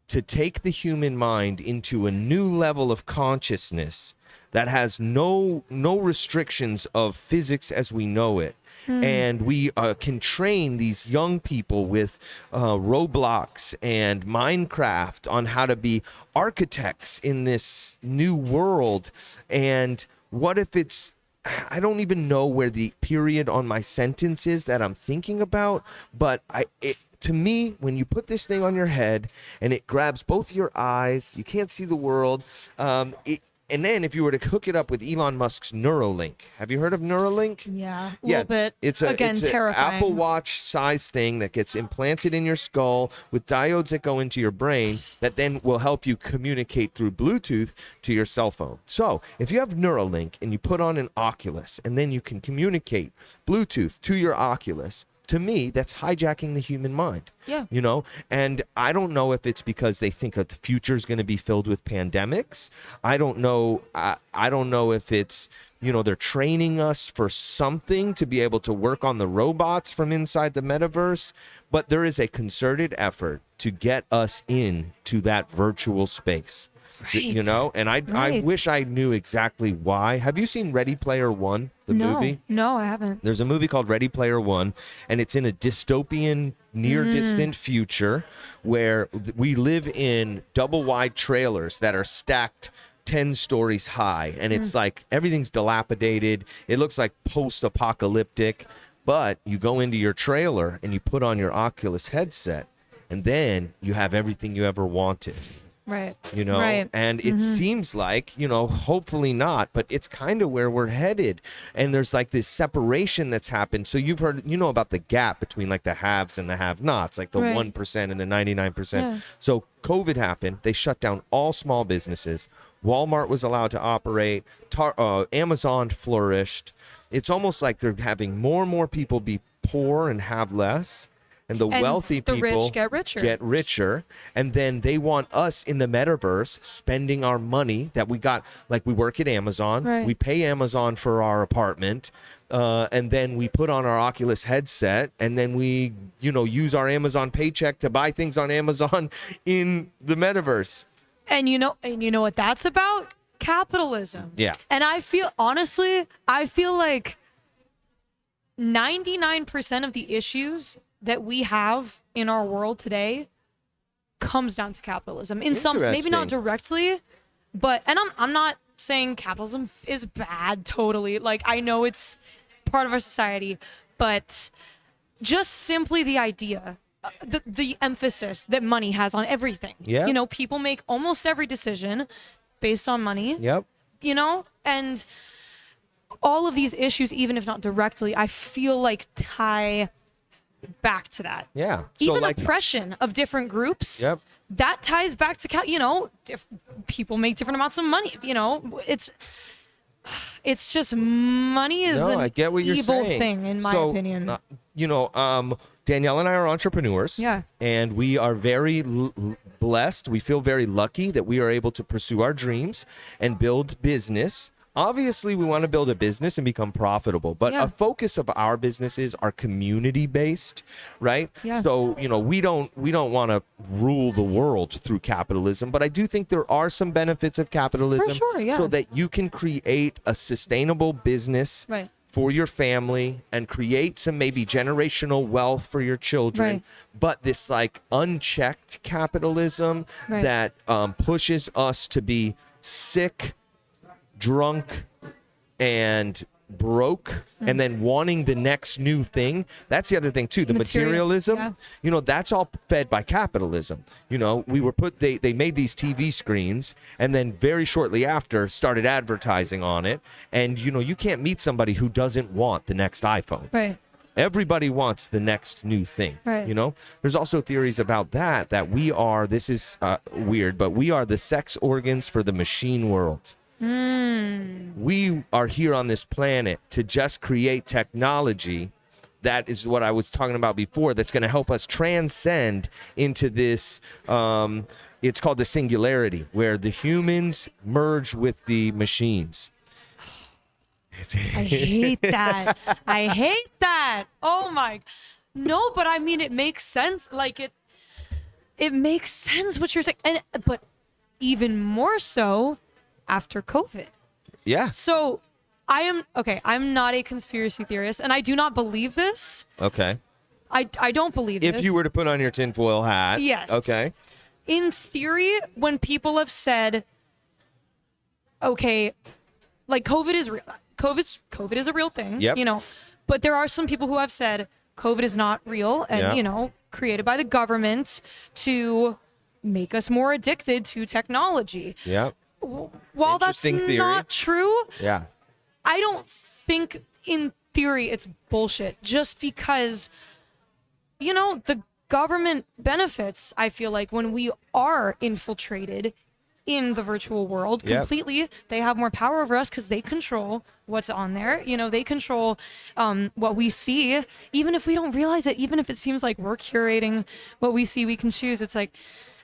to take the human mind into a new level of consciousness that has no restrictions of physics as we know it. And we can train these young people with Roblox and Minecraft on how to be architects in this new world. And what if it's I don't even know where the period on my sentence is that I'm thinking about, but to me, when you put this thing on your head and it grabs both your eyes, you can't see the world. And then if you were to hook it up with Elon Musk's Neuralink, have you heard of Neuralink? Yeah, a little bit. It's Again, an terrifying. Apple Watch size thing that gets implanted in your skull with diodes that go into your brain that then will help you communicate through Bluetooth to your cell phone. So if you have Neuralink and you put on an Oculus and then you can communicate Bluetooth to your Oculus, to me, that's hijacking the human mind. Yeah. You know, and I don't know if it's because they think that the future is going to be filled with pandemics. I don't know. I don't know if it's, you know, they're training us for something to be able to work on the robots from inside the metaverse. But there is a concerted effort to get us into that virtual space. You Right. know, and I Right. wish I knew exactly why. Have you seen Ready Player One, the movie? No, I haven't. There's a movie called Ready Player One, and it's in a dystopian, near distant future where we live in double wide trailers that are stacked 10 stories high. And it's like everything's dilapidated. It looks like post apocalyptic. But you go into your trailer and you put on your Oculus headset, and then you have everything you ever wanted. Right. You know, Right. and it seems like, you know, hopefully not, but it's kind of where we're headed. And there's like this separation that's happened. So you've heard, you know, about the gap between like the haves and the have-nots, like the Right. 1% and the 99%. Yeah. So COVID happened. They shut down all small businesses. Walmart was allowed to operate. Amazon flourished. It's almost like they're having more and more people be poor and have less. And the And wealthy the rich people get richer. and then they want us in the metaverse spending our money that we got. Like we work at Amazon, Right. we pay Amazon for our apartment, and then we put on our Oculus headset, and then we, you know, use our Amazon paycheck to buy things on Amazon in the metaverse. And you know what that's about? Capitalism. Yeah. And I feel like 99% of the issues that we have in our world today comes down to capitalism. In some, maybe not Interesting. directly, but and I'm not saying capitalism is bad totally. Like I know it's part of our society, but just simply the idea, the emphasis that money has on everything. Yeah. You know, people make almost every decision based on money. Yep. You know, and all of these issues, even if not directly, I feel like tie back to that. Yeah. Even like, oppression of different groups. Yep. That ties back to you know, people make different amounts of money. You know, it's just money is no, an I get what you're evil saying. thing in my So, opinion. You know, Danielle and I are entrepreneurs. Yeah. And we are very blessed. We feel very lucky that we are able to pursue our dreams and build business. Obviously, we want to build a business and become profitable, but Yeah. a focus of our businesses are community based, right? Yeah. So, you know, we don't want to rule the world through capitalism, but I do think there are some benefits of capitalism sure, yeah. so that you can create a sustainable business Right. for your family and create some maybe generational wealth for your children. Right. But this like unchecked capitalism Right. that pushes us to be sick, drunk, and broke, and then wanting the next new thing. That's the other thing too, the materialism. yeah. You know, that's all fed by capitalism. You know, we were they made these TV screens and then very shortly after started advertising on it. And you know, you can't meet somebody who doesn't want the next iPhone. Right. Everybody wants the next new thing. Right. You know, there's also theories about that we are, this is weird, but we are the sex organs for the machine world. We are here on this planet to just create technology. That is what I was talking about before. That's going to help us transcend into this. It's called the singularity, where the humans merge with the machines. I hate that. I hate that. Oh my. No, but I mean it makes sense. Like it makes sense what you're saying. But even more so after COVID. Yeah. So I'm not a conspiracy theorist and I do not believe this. Okay. I don't believe this. If you were to put on your tinfoil hat. Yes. Okay. In theory, when people have said, okay, like COVID is real. COVID is a real thing, Yep. you know, but there are some people who have said COVID is not real and, Yeah. you know, created by the government to make us more addicted to technology. Yeah. While that's Interesting theory. not true, Yeah. I don't think in theory it's bullshit just because, you know, the government benefits, I feel like, when we are infiltrated in the virtual world Yep. completely. They have more power over us because they control what's on there. You know, they control what we see, even if we don't realize it, even if it seems like we're curating what we see, we can choose. It's like,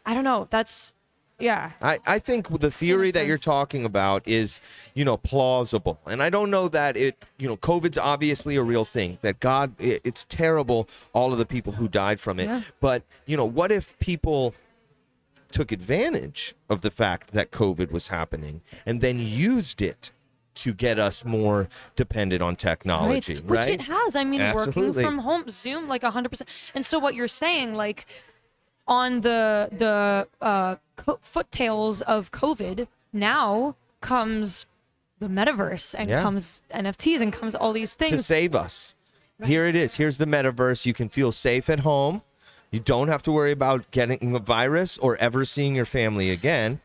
I don't know. That's, yeah. I think the theory that you're sense. talking about is, you know, plausible. And I don't know that COVID's obviously a real thing, that it's terrible, all of the people who died from it. Yeah. But, you know, what if people took advantage of the fact that COVID was happening and then used it to get us more dependent on technology, right? Which it has. I mean, Absolutely. working from home, Zoom, like 100%. And so what you're saying, like, on the foottails of COVID, now comes the metaverse and Yeah. comes NFTs and comes all these To things. save us. Here it is. Here's the metaverse. You can feel safe at home. You don't have to worry about getting a virus or ever seeing your family again.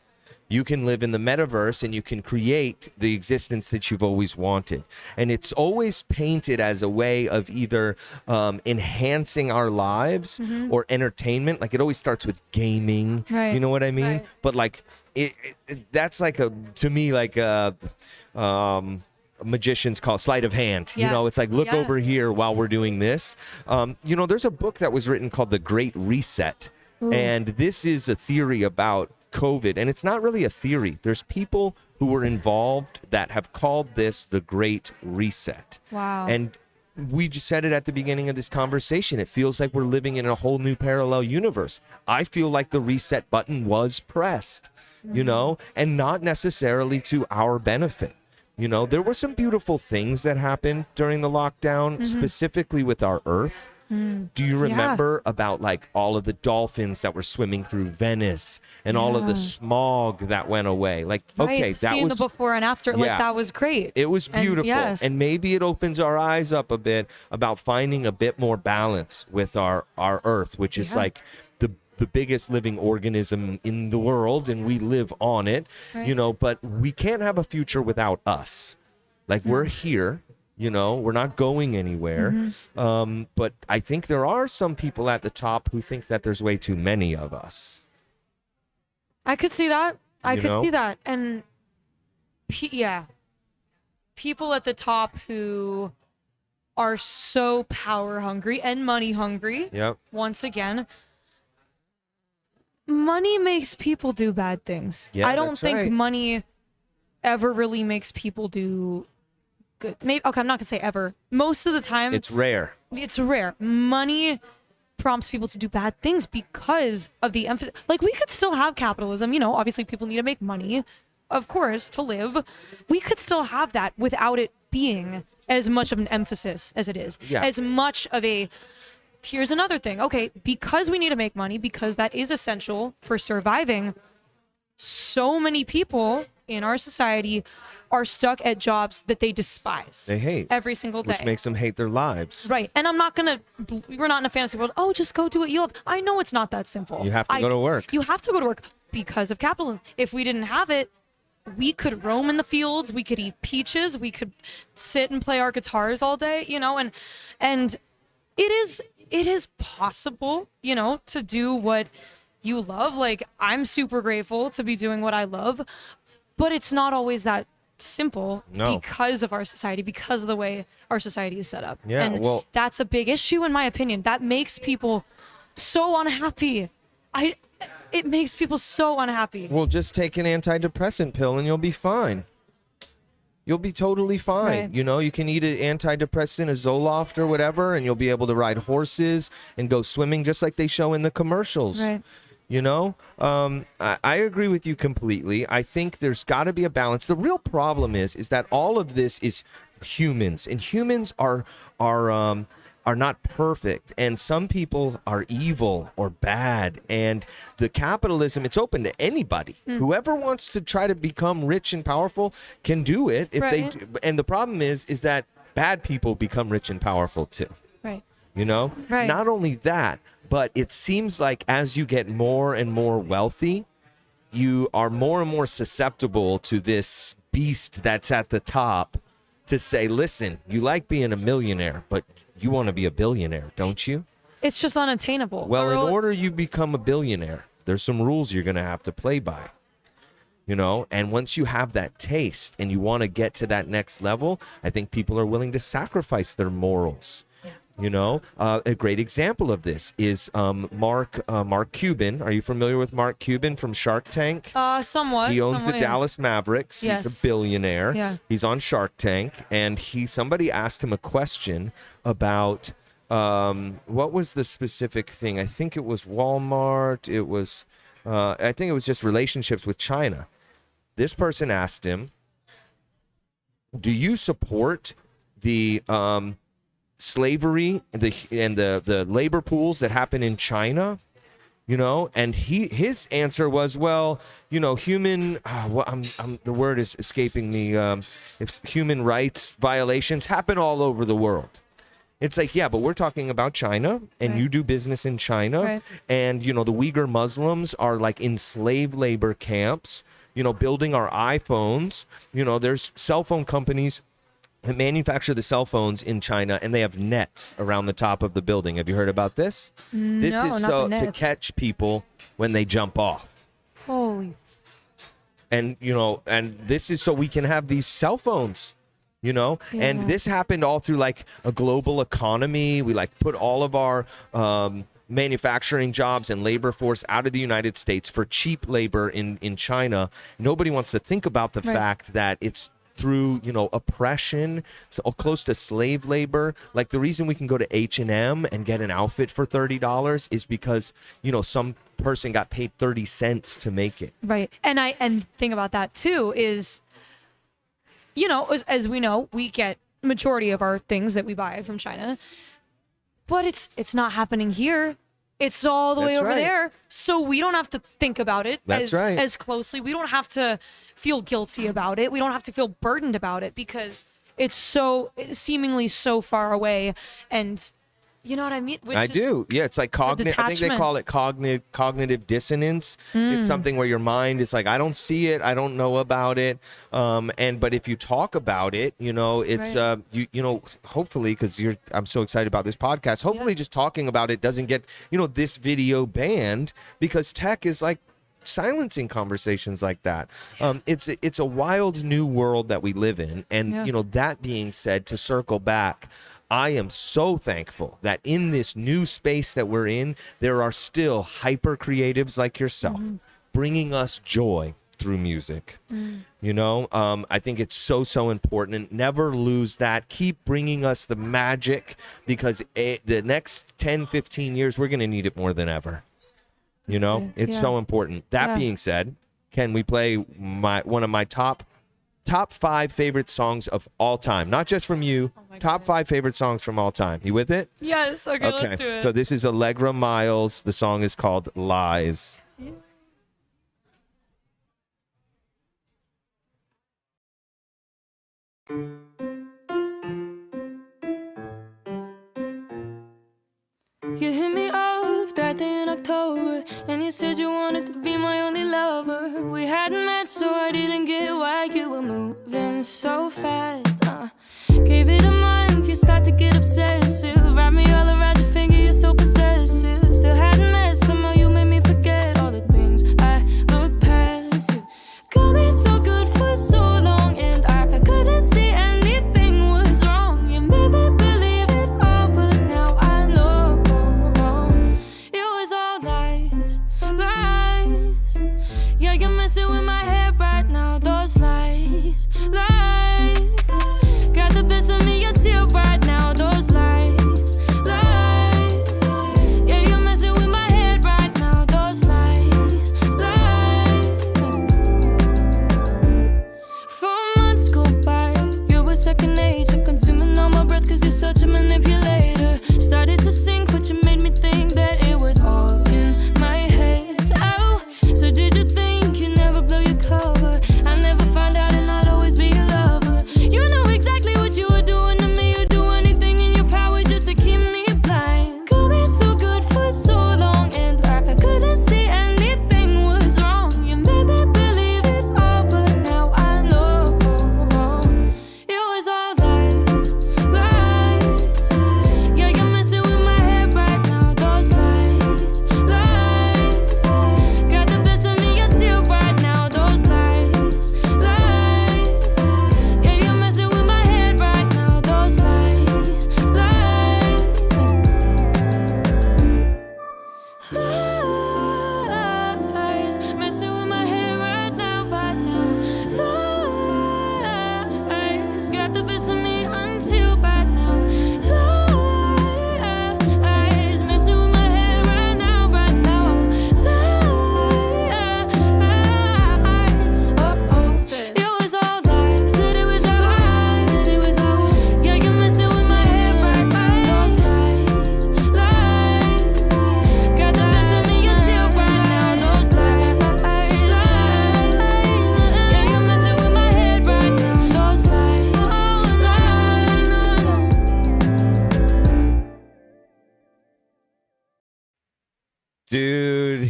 You can live in the metaverse and you can create the existence that you've always wanted. And it's always painted as a way of either enhancing our lives or entertainment. Like it always starts with gaming. Right. You know what I mean? Right. But like that's like to me like a magicians call sleight of hand. You Yeah. know, it's like look Yeah. over here while we're doing this. You know, there's a book that was written called The Great Reset. And this is a theory about COVID, and it's not really a theory. There's people who were involved that have called this the Great Reset. Wow. And we just said it at the beginning of this conversation. It feels like we're living in a whole new parallel universe. I feel like the reset button was pressed, you know, and not necessarily to our benefit. You know, there were some beautiful things that happened during the lockdown, specifically with our Earth. Do you remember about like all of the dolphins that were swimming through Venice and all of the smog that went away? Like, okay, Right, that seeing was the before and after, Yeah. like that was great. it was And beautiful. yes. And maybe it opens our eyes up a bit about finding a bit more balance with our Earth, which is Yeah. like the biggest living organism in the world, and we live on it, you Right. know, but we can't have a future without us. Like we're here. You know, we're not going anywhere. But I think there are some people at the top who think that there's way too many of us. I could see that. I You could know? see that. And yeah, people at the top who are so power hungry and money hungry. Yep. Once again, money makes people do bad things. Yeah, I don't that's think right. money ever really makes people do good. Maybe okay, I'm not gonna say ever. Most of the time, It's rare. it's rare. Money prompts people to do bad things because of the emphasis. Like, we could still have capitalism, you know, obviously people need to make money, of course, to live. We could still have that without it being as much of an emphasis as it is. Yeah. As much of a, here's another thing. Okay, because we need to make money, because that is essential for surviving, so many people in our society are stuck at jobs that they despise. They hate. Every single day. Which makes them hate their lives. Right. And I'm not going to, we're not in a fantasy world. Oh, just go do what you love. I know it's not that simple. You have to go to work. You have to go to work because of capitalism. If we didn't have it, we could roam in the fields. We could eat peaches. We could sit and play our guitars all day, you know, and it is possible, you know, to do what you love. Like, I'm super grateful to be doing what I love, but it's not always that simple No. because of our society, because of the way our society is set up. Yeah, and well- that's a big issue in my opinion. That makes people so unhappy. It makes people so unhappy. Well, just take an antidepressant pill and you'll be fine. You'll be totally fine. Right. You know, you can eat an antidepressant, a Zoloft or whatever, and you'll be able to ride horses and go swimming just like they show in the commercials. Right. You know, I agree with you completely. I think there's got to be a balance. The real problem is that all of this is humans, and humans are are not perfect, and some people are evil or bad, and the capitalism, it's open to anybody. Whoever wants to try to become rich and powerful can do it if they Right. do. And the problem is that bad people become rich and powerful too. Right. You know, Right. not only that, but it seems like as you get more and more wealthy, you are more and more susceptible to this beast that's at the top to say, listen, you like being a millionaire, but you want to be a billionaire, don't you? It's just unattainable. Well, Or- in order you become a billionaire, there's some rules you're going to have to play by. You know, and once you have that taste and you want to get to that next level, I think people are willing to sacrifice their morals. You know, a great example of this is Mark Cuban. Are you familiar with Mark Cuban from Shark Tank? Somewhat. He owns the somewhat, yeah. Dallas Mavericks. He's Yes. a billionaire. Yeah. He's on Shark Tank, and somebody asked him a question about what was the specific thing? I think it was Walmart. It was I think it was just relationships with China. This person asked him, "Do you support the slavery and the labor pools that happen in China?" You know, and his answer was, well, you know, the word is escaping me. If human rights violations happen all over the world. It's like, yeah, but we're talking about China, and Right. you do business in China, Right. and, you know, the Uyghur Muslims are like in slave labor camps, you know, building our iPhones. You know, there's cell phone companies that manufacture the cell phones in China, and they have nets around the top of the building. Have you heard about this? This No, is not so the to nets. catch people when they jump off. Holy. And, you know, and this is so we can have these cell phones, you know, Yeah. and this happened all through like a global economy. We like put all of our manufacturing jobs and labor force out of the United States for cheap labor in China. Nobody wants to think about the Right. fact that it's through, you know, oppression, so close to slave labor. Like the reason we can go to H&M and get an outfit for $30 is because, you know, some person got paid 30 cents to make it. Right. And thing about that too is, you know, as we know, we get majority of our things that we buy from China, but it's not happening here. It's all the way That's over right. there. So we don't have to think about it That's right. as closely. We don't have to feel guilty about it. We don't have to feel burdened about it because it's seemingly so far away. And you know what I mean? Which I is do. Yeah, it's like cognitive. I think they detachment. call it cognitive dissonance. It's something where your mind is like, I don't see it, I don't know about it. But if you talk about it, you know, it's Right. you know, hopefully, because I'm so excited about this podcast. Hopefully, just talking about it doesn't get, you know, this video banned, because tech is like silencing conversations like that. It's a wild new world that we live in, and Yeah. you know, that being said, to circle back, I am so thankful that in this new space that we're in, there are still hyper creatives like yourself bringing us joy through music. You know, I think it's so important, and never lose that. Keep bringing us the magic, because the next 10, 15 years, we're going to need it more than ever. You know, it's Yeah. so important. That Yeah. being said, can we play one of my top 5 favorite songs of all time? Not just from you, top 5 favorite songs from all time. You with it? Yes. Okay. Let's do it. So this is Allegra Miles. The song is called Lies. You hit me up that day in October, and you said you wanted to be my only lover. We hadn't met, so I didn't get why you were moving so fast. Gave it a month, you start to get obsessive. Wrap me all around your finger, you're so possessive. Still hadn't met, somehow you made me forget all the things I look past. You got me so good for so long, and I couldn't see anything was wrong. You made me believe it all, but now I know it was all lies, lies. Yeah, you're messing with my head right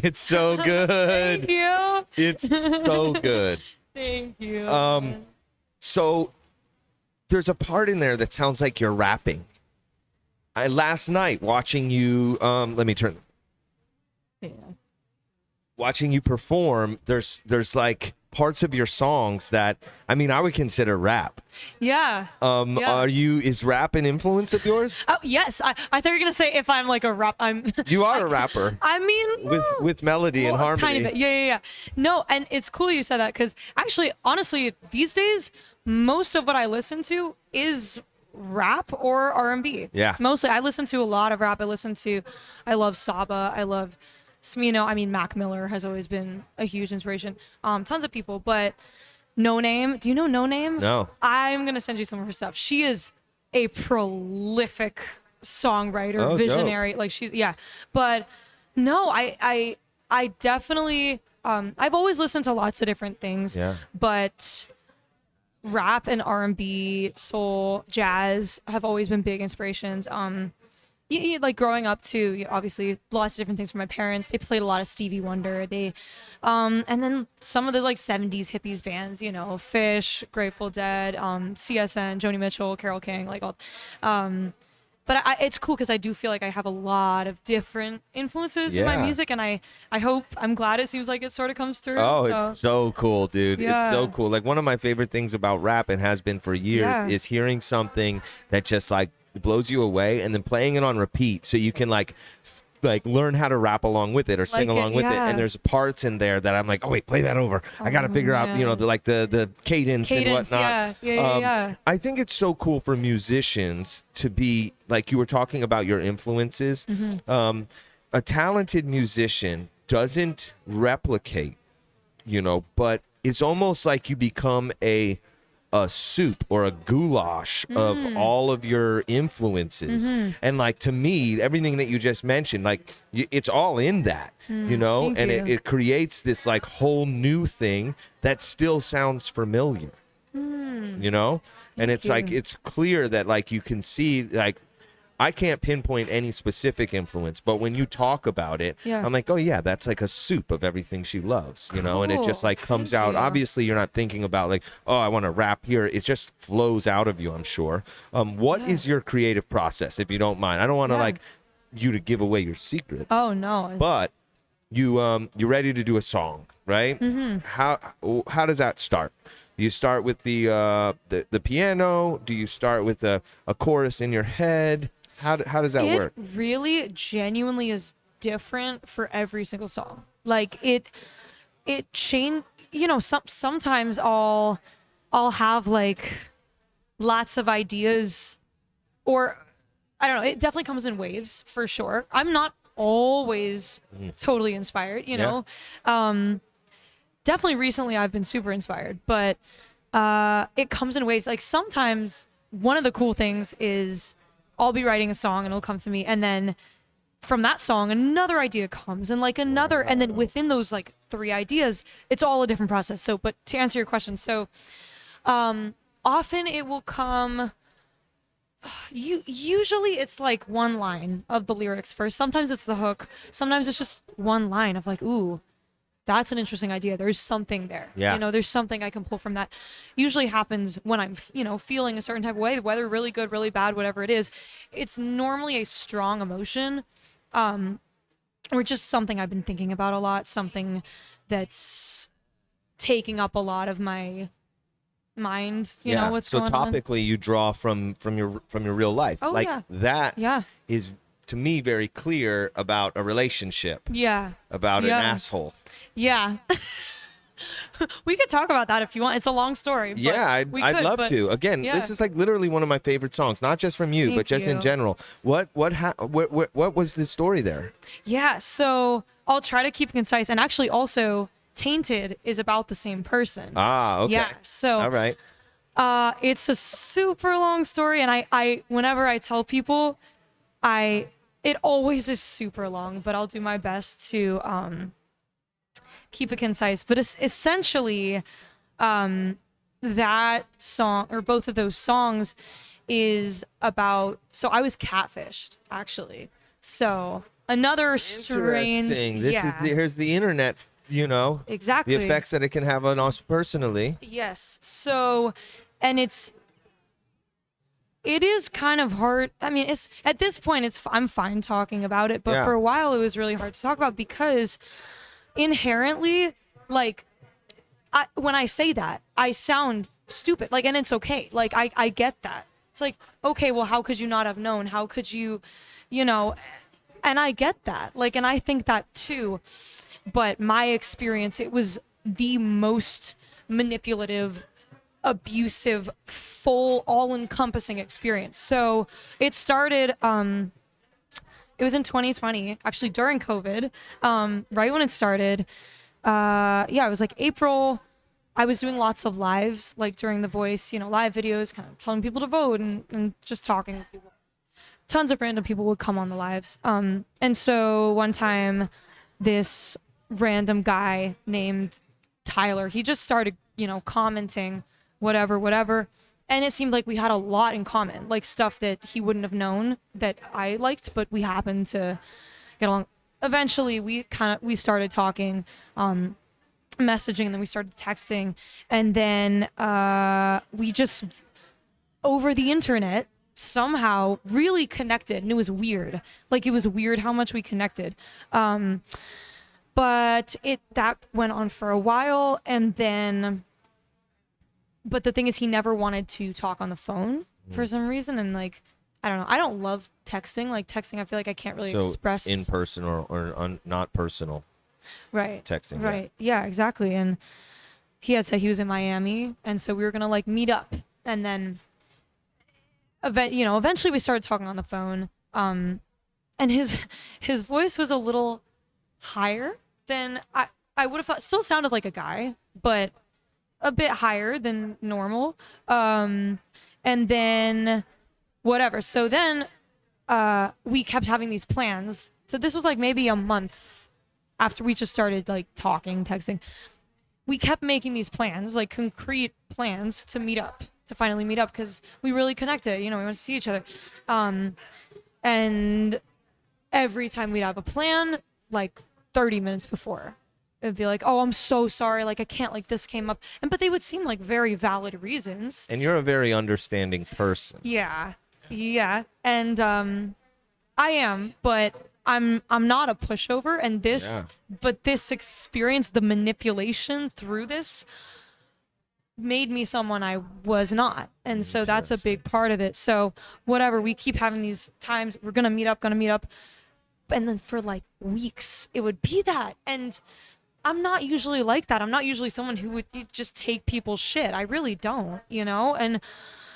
It's so good. Thank you. It's so good. Thank you. So there's a part in there that sounds like you're rapping. Last night watching you, let me turn. Yeah. Watching you perform, there's like parts of your songs that, I mean, I would consider rap. Yeah. Yeah. Is rap an influence of yours? Oh yes, I thought you were gonna say if I'm like a rap. You are a rapper. I mean, with melody and harmony. Tiny bit. Yeah. No, and it's cool you said that because actually, honestly, these days, most of what I listen to is rap or R&B. Yeah. Mostly, I listen to a lot of rap. I love Saba. I love Smino. I mean, Mac Miller has always been a huge inspiration. Tons of people, but No Name. Do you know No Name? No. I'm gonna send you some of her stuff. She is a prolific songwriter, Oh, visionary. dope. Like but no, I definitely I've always listened to lots of different things. Yeah. But rap and R&B, soul, jazz have always been big inspirations. Like growing up too, obviously lots of different things from my parents. They played a lot of Stevie Wonder. And then some of the like 70s hippies bands, Fish, Grateful Dead, CSN, Joni Mitchell, Carole King, like all. But it's cool because I do feel like I have a lot of different influences in my Yeah. music, and I'm glad it seems like it sort of comes through. Oh, so. it's so cool, dude. Yeah. It's so cool. Like one of my favorite things about rap and has been for years Yeah. is hearing something that just like blows you away and then playing it on repeat so you can like learn how to rap along with it or sing Like it, along with it. yeah. And there's parts in there that I'm like, oh wait, play that over. I got to figure out, yeah. the cadence and whatnot. Yeah. I think it's so cool for musicians to be like you were talking about your influences. Mm-hmm. A talented musician doesn't replicate, but it's almost like you become a soup or a goulash of all of your influences. And like to me, everything that you just mentioned, like it's all in that, Thank and you. it creates this like whole new thing that still sounds familiar, and it's you. like it's clear that like you can see like I can't pinpoint any specific influence, but when you talk about it, Yeah. I'm like, oh yeah, that's like a soup of everything she loves, and it just Cool. like comes Thank out. you. Obviously, you're not thinking about like, oh, I want to rap here. It just flows out of you, I'm sure. What is your creative process, if you don't mind? I don't want to Yeah. like you to give away your secrets. Oh no. But you're ready to do a song, right? How does that start? Do you start with the piano? Do you start with a chorus in your head? How does that work? It really genuinely is different for every single song. Like it change. Sometimes I'll have like lots of ideas, or I don't know. It definitely comes in waves for sure. I'm not always totally inspired. Definitely recently I've been super inspired, but it comes in waves. Like sometimes one of the cool things is I'll be writing a song and it'll come to me, and then from that song another idea comes, and like another, and then within those like 3 ideas it's all a different process. So but to answer your question, so often it will come, usually it's like one line of the lyrics first. Sometimes it's the hook, sometimes it's just one line of like, ooh, that's an interesting idea. There's something there. Yeah. There's something I can pull from that. Usually happens when I'm, feeling a certain type of way, whether really good, really bad, whatever it is. It's normally a strong emotion, or just something I've been thinking about a lot, something that's taking up a lot of my mind. You know what's so going on. topically you draw from your real life. Oh, like yeah. that Yeah. is to me very clear about a relationship, Yeah. about an Yeah. asshole. Yeah. We could talk about that if you want. It's a long story. But Yeah, I'd could, love but- to. Again, yeah. this is like literally one of my favorite songs, not just from you, Thank but just in you. general. What was the story there? Yeah, so I'll try to keep it concise. And actually, also, Tainted is about the same person. Ah, okay. Yeah, so All right. it's a super long story, and I whenever I tell people, it always is super long, but I'll do my best to keep it concise. But it's essentially, that song, or both of those songs, is about. So I was catfished, actually. So another strange. Interesting. This is here's the internet, Exactly. the effects that it can have on us personally. Yes. So, and it is kind of hard. I mean, it's at this point, I'm fine talking about it, but for a while it was really hard to talk about because inherently, like, when I say that, I sound stupid. Like, and it's okay. Like, I get that. It's like, okay, well, how could you not have known? How could you, and I get that. Like, and I think that too. But my experience, it was the most manipulative, abusive, full, all-encompassing experience. So it started, it was in 2020, actually during COVID, right when it started. It was like April. I was doing lots of lives, like during The Voice, live videos, kind of telling people to vote and just talking to people. Tons of random people would come on the lives. And so one time, this random guy named Tyler, he just started, commenting whatever. And it seemed like we had a lot in common, like stuff that he wouldn't have known that I liked, but we happened to get along. Eventually, we started talking, messaging, and then we started texting. And then we just, over the internet, somehow really connected. And it was weird. Like, it was weird how much we connected. But that went on for a while. And then... But the thing is, he never wanted to talk on the phone for some reason. And, like, I don't know. I don't love texting. Like, texting, I feel like I can't really express. In person or not personal. Right. Texting. Right. Yeah, exactly. And he had said he was in Miami. And so we were going to, like, meet up. And then, eventually we started talking on the phone. And his voice was a little higher than I would have thought. Still sounded like a guy, but a bit higher than normal. And then whatever. So then we kept having these plans. So this was like maybe a month after we just started like talking, texting. We kept making these plans, like concrete plans to meet up, to finally meet up because we really connected. We want to see each other. And every time we'd have a plan, like 30 minutes before, it'd be like, oh, I'm so sorry. Like, I can't, like, this came up. But they would seem like very valid reasons. And you're a very understanding person. Yeah. Yeah. And I am, but I'm not a pushover. And this experience, the manipulation through this made me someone I was not. And so that's a big part of it. So whatever, we keep having these times, we're going to meet up. And then for like weeks, it would be that. And I'm not usually like that. I'm not usually someone who would just take people's shit. I really don't,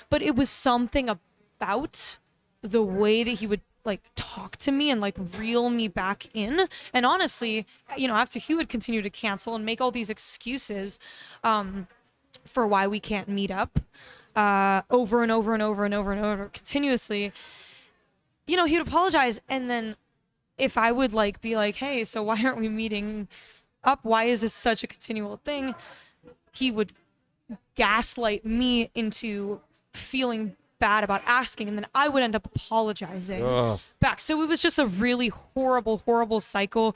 but it was something about the way that he would like talk to me and like reel me back in. And honestly, after he would continue to cancel and make all these excuses for why we can't meet up over and over continuously, he would apologize. And then if I would like be like, hey, so why aren't we meeting up? Why is this such a continual thing? He would gaslight me into feeling bad about asking, and then I would end up apologizing back. So it was just a really horrible cycle.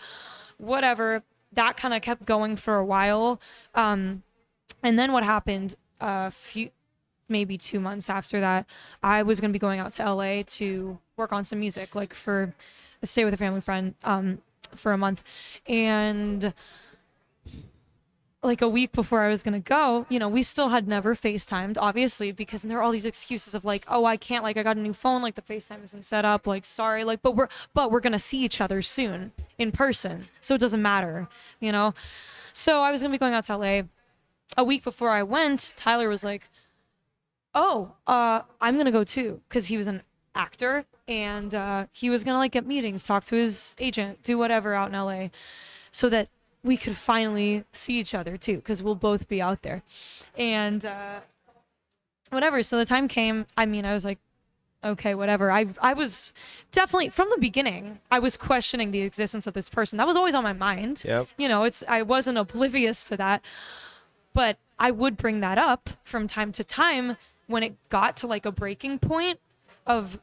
Whatever. That kind of kept going for a while. And then what happened maybe 2 months after that, I was going to be going out to LA to work on some music, like for a stay with a family friend for a month. And like a week before I was going to go, we still had never FaceTimed, obviously, because there are all these excuses of like, oh, I can't, like, I got a new phone, like the FaceTime isn't set up, like, sorry, like, but we're going to see each other soon in person. So it doesn't matter, So I was going to be going out to LA. A week before I went, Tyler was like, oh, I'm going to go too. Cause he was an actor and he was going to like get meetings, talk to his agent, do whatever out in LA so that we could finally see each other too, because we'll both be out there. And whatever. So the time came. I mean, I was like, okay, whatever. I was definitely, from the beginning, I was questioning the existence of this person. That was always on my mind. Yep. I wasn't oblivious to that. But I would bring that up from time to time when it got to like a breaking point of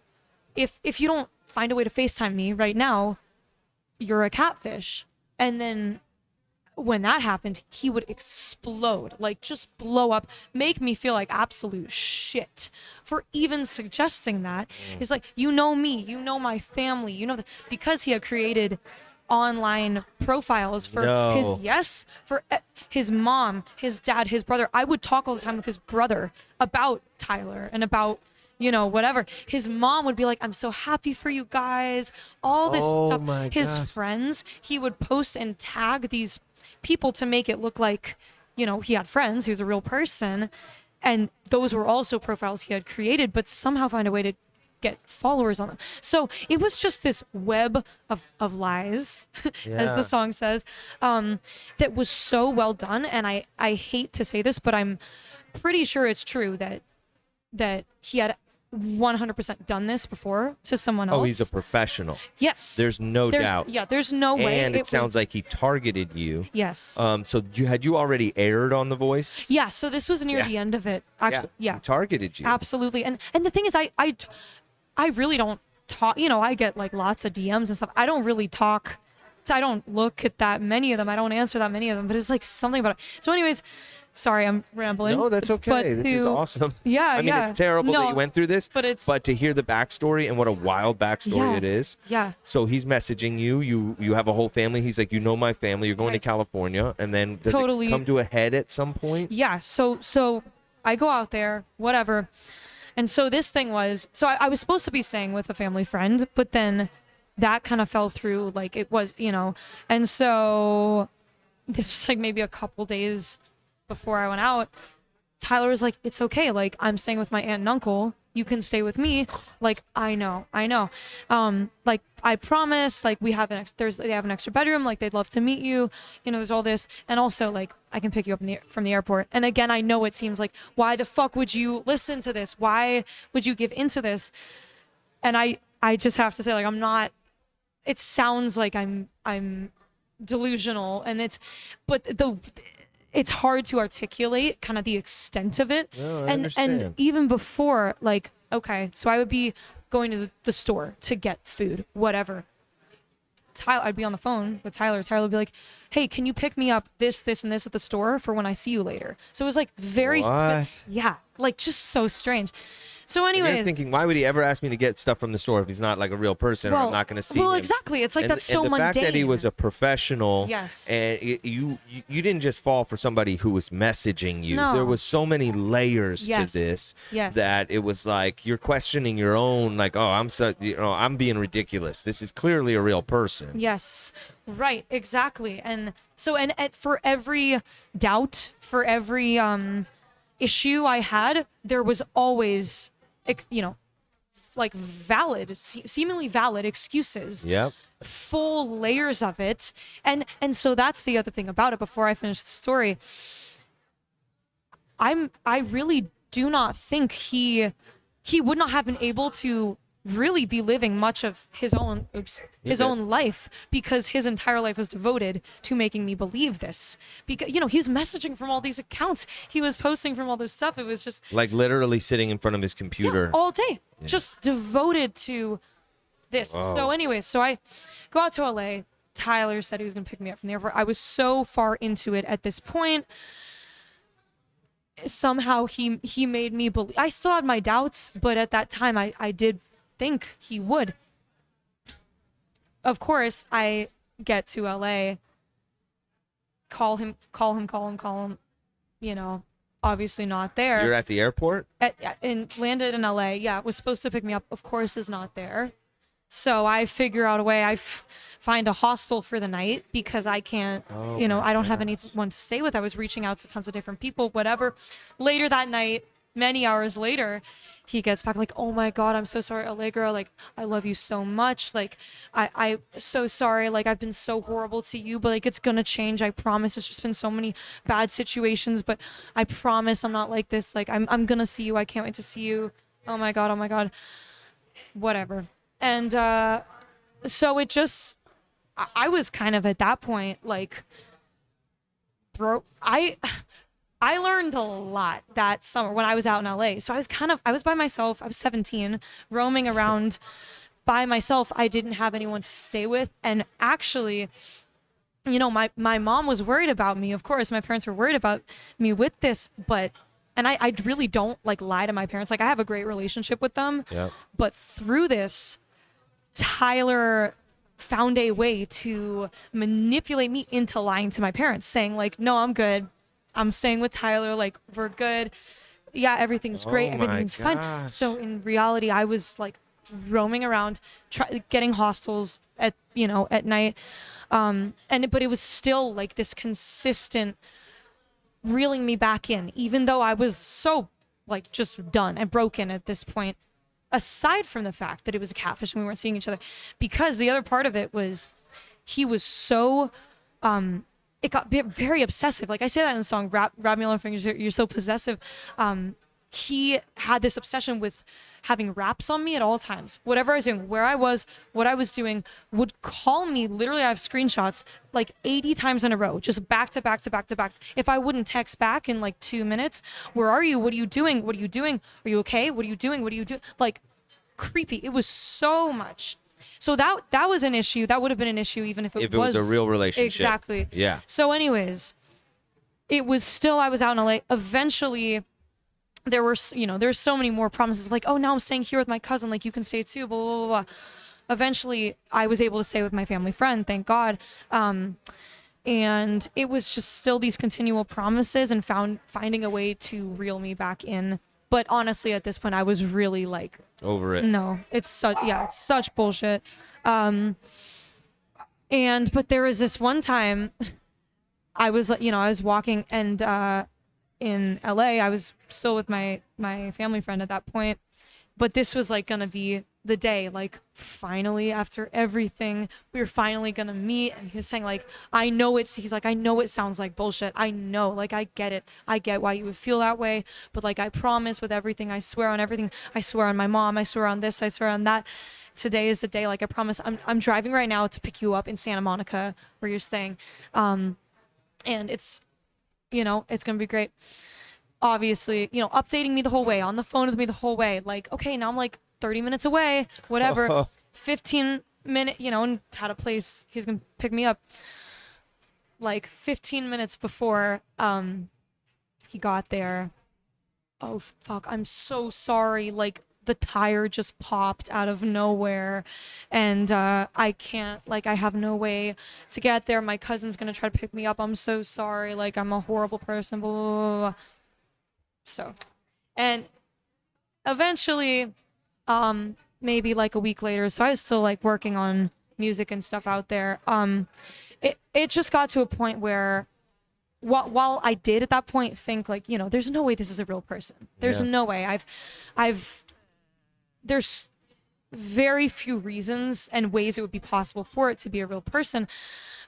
if you don't find a way to FaceTime me right now, you're a catfish. And then when that happened, he would explode, like just blow up, make me feel like absolute shit for even suggesting that. It's like, you know me, you know my family, you know, because he had created online profiles for No. for his mom, his dad, his brother. I would talk all the time with his brother about Tyler and about, you know, whatever. His mom would be like, I'm so happy for you guys, all this Oh stuff. my His gosh. friends, he would post and tag these people to make it look like, you know, he had friends, he was a real person, and those were also profiles he had created, but somehow find a way to get followers on them. So it was just this web of lies, as Yeah. the song says, that was so well done. And I hate to say this, but I'm pretty sure it's true that he had 100% done this before to someone else. Oh, he's a professional. Yes. There's no doubt. Yeah, there's no way. And it sounds was- like he targeted you. Yes. So you already aired on The Voice? Yeah, so this was near Yeah. the end of it. Actually, yeah. He targeted you. Absolutely. And the thing is, I really don't talk, you know, I get like lots of DMs and stuff. I don't really talk. I don't look at that many of them. I don't answer that many of them, but it's like something about it. So anyways, sorry, I'm rambling. No, that's okay. But This is awesome. Yeah, I mean, yeah. it's terrible that No, you went through this, but to hear the backstory and what a wild backstory Yeah. it is. Yeah. So he's messaging you. You have a whole family. He's like, you know my family. You're going Right. to California, and then does Totally. it come to a head at some point? Yeah, so I go out there, whatever. And so this thing was, so I was supposed to be staying with a family friend, but then that kind of fell through, like it was, you know. And so this was like maybe a couple days before I went out. Tyler was like, it's okay, like I'm staying with my aunt and uncle, you can stay with me. Like, I know. Like, I promise, like they have an extra bedroom, like they'd love to meet you, you know, there's all this. And also, like, I can pick you up from the airport. And again, I know it seems like, why the fuck would you listen to this? Why would you give into this? And I just have to say, like, I'm not, it sounds like I'm delusional, and it's hard to articulate kind of the extent of it. No, I and understand. even before, like, okay, so I would be going to the store to get food, whatever. I'd be on the phone with Tyler. Tyler would be like, hey, can you pick me up this, and this at the store for when I see you later? So it was like very, What? yeah, like just so strange. So And anyways. you're thinking, why would he ever ask me to get stuff from the store if he's not like a real person, or I'm not going to see well, him? exactly. It's like And that's so the mundane. fact that he was a professional, Yes. and you didn't just fall for somebody who was messaging you. No. There was so many layers Yes. to this Yes. that it was like you're questioning your own, like, oh, I'm being ridiculous. This is clearly a real person. Yes, right, exactly. And so, and for every doubt, for every issue I had, there was always, you know, like seemingly valid excuses. Yep. Full layers of it. And so that's the other thing about it. Before I finish the story, I really do not think he would not have been able to really be living much of his own life, because his entire life was devoted to making me believe this. Because, you know, he was messaging from all these accounts, he was posting from all this stuff. It was just Like literally sitting in front of his computer. all day, just devoted to this. Wow. So anyways, so I go out to LA. Tyler said he was going to pick me up from the airport. I was so far into it at this point. Somehow he made me believe. I still had my doubts, but at that time I did think he would. Of course, I get to LA, call him, you know, obviously not there. You're at the airport? Landed in LA. Yeah, was supposed to pick me up. Of course, is not there. So I figure out a way. I find a hostel for the night because I can't, you know, I don't have anyone to stay with. I was reaching out to tons of different people, whatever. Later that night, many hours later, he gets back like, oh my God, I'm so sorry, Allegra. Like, I love you so much. Like, I so sorry. Like, I've been so horrible to you, but like, it's gonna change. I promise. It's just been so many bad situations, but I promise I'm not like this. Like, I'm gonna see you. I can't wait to see you. Oh my God. Whatever. And so it just, I was kind of at that point, like, bro, I learned a lot that summer when I was out in LA. So I was by myself. I was 17, roaming around by myself. I didn't have anyone to stay with. And actually, you know, my mom was worried about me. Of course, my parents were worried about me with this, but, and I really don't like lie to my parents. Like I have a great relationship with them, Yep. but through this, Tyler found a way to manipulate me into lying to my parents, saying like, no, I'm good. I'm staying with Tyler. Like we're good. Yeah, everything's great. Oh my Everything's fine. gosh. So in reality, I was like roaming around, getting hostels at, you know, at night. But it was still like this consistent reeling me back in, even though I was so like just done and broken at this point, aside from the fact that it was a catfish and we weren't seeing each other. Because the other part of it was he was so it got very obsessive. Like I say that in the song, wrap me on fingers, you're so possessive. He had this obsession with having raps on me at all times. Whatever I was doing, where I was, what I was doing, would call me. Literally, I have screenshots like 80 times in a row, just back to back to back to back. If I wouldn't text back in like 2 minutes, where are you? What are you doing? What are you doing? Are you okay? What are you doing? What are you doing? Like creepy. It was so much. So that was an issue. That would have been an issue even if it was a real relationship. Exactly. Yeah. So anyways, it was still, I was out in LA. Eventually, there were so many more promises like, oh, now I'm staying here with my cousin. Like you can stay too, blah, blah, blah, blah. Eventually, I was able to stay with my family friend, thank God. And it was just still these continual promises and finding a way to reel me back in. But honestly, at this point, I was really like, Over it. no, it's such bullshit. But there was this one time I was walking and in LA, I was still with my family friend at that point, but this was like gonna be the day, like finally after everything, we were finally gonna meet. And he was saying like, he's like, I know it sounds like bullshit. I know, like, I get it. I get why you would feel that way. But like, I promise with everything, I swear on everything. I swear on my mom. I swear on this. I swear on that. Today is the day. Like I promise I'm driving right now to pick you up in Santa Monica where you're staying. And it's, it's going to be great. Obviously, updating me the whole way, on the phone with me the whole way. Like, okay, now I'm like 30 minutes away, whatever. 15-minute, and had a place. He's going to pick me up. Like 15 minutes before he got there. Oh, fuck, I'm so sorry. Like, the tire just popped out of nowhere and I can't, like, I have no way to get there. My cousin's gonna try to pick me up. I'm so sorry. Like, I'm a horrible person, blah, blah, blah, blah. So, and eventually, maybe like a week later, so I was still like working on music and stuff out there. It just got to a point where while I did at that point think like, there's no way this is a real person. There's no way. There's very few reasons and ways it would be possible for it to be a real person.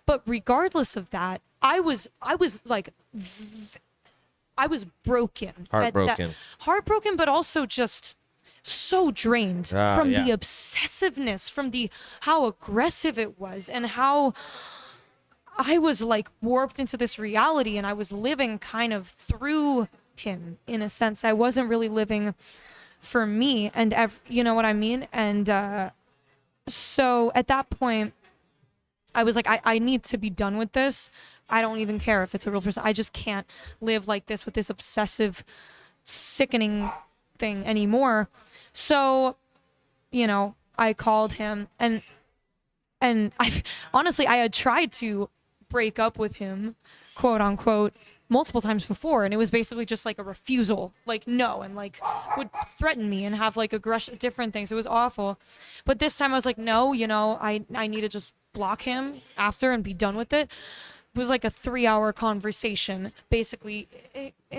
But regardless of that, I was like, I was broken. Heartbroken, but also just so drained from the obsessiveness, from how aggressive it was and how I was like warped into this reality and I was living kind of through him in a sense. I wasn't really living for me and you know what I mean? And so at that point I was like, I need to be done with this. I don't even care if it's a real person. I just can't live like this with this obsessive, sickening thing anymore. So, I called him and I honestly, I had tried to break up with him, quote unquote, multiple times before, and it was basically just like a refusal, like no, and like would threaten me and have like aggression, different things. It was awful. But this time I was like, no, I need to just block him after and be done with it. It was like a 3-hour conversation, basically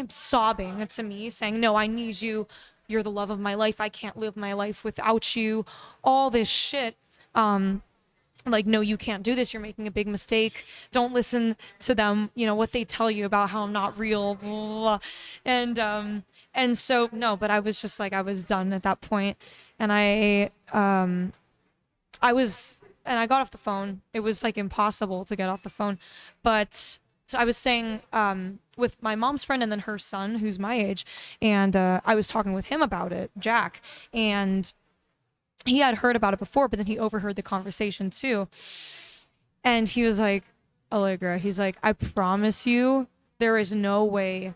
sobbing to me, saying, no, I need you. You're the love of my life. I can't live my life without you. All this shit. Like, no, you can't do this. You're making a big mistake. Don't listen to them, what they tell you about how I'm not real. Blah, blah. And so, no, but I was just like, I was done at that point. And I got off the phone. It was like impossible to get off the phone. But so I was staying with my mom's friend and then her son, who's my age. And I was talking with him about it, Jack. And he had heard about it before, but then he overheard the conversation too. And he was like, Allegra, he's like, I promise you, there is no way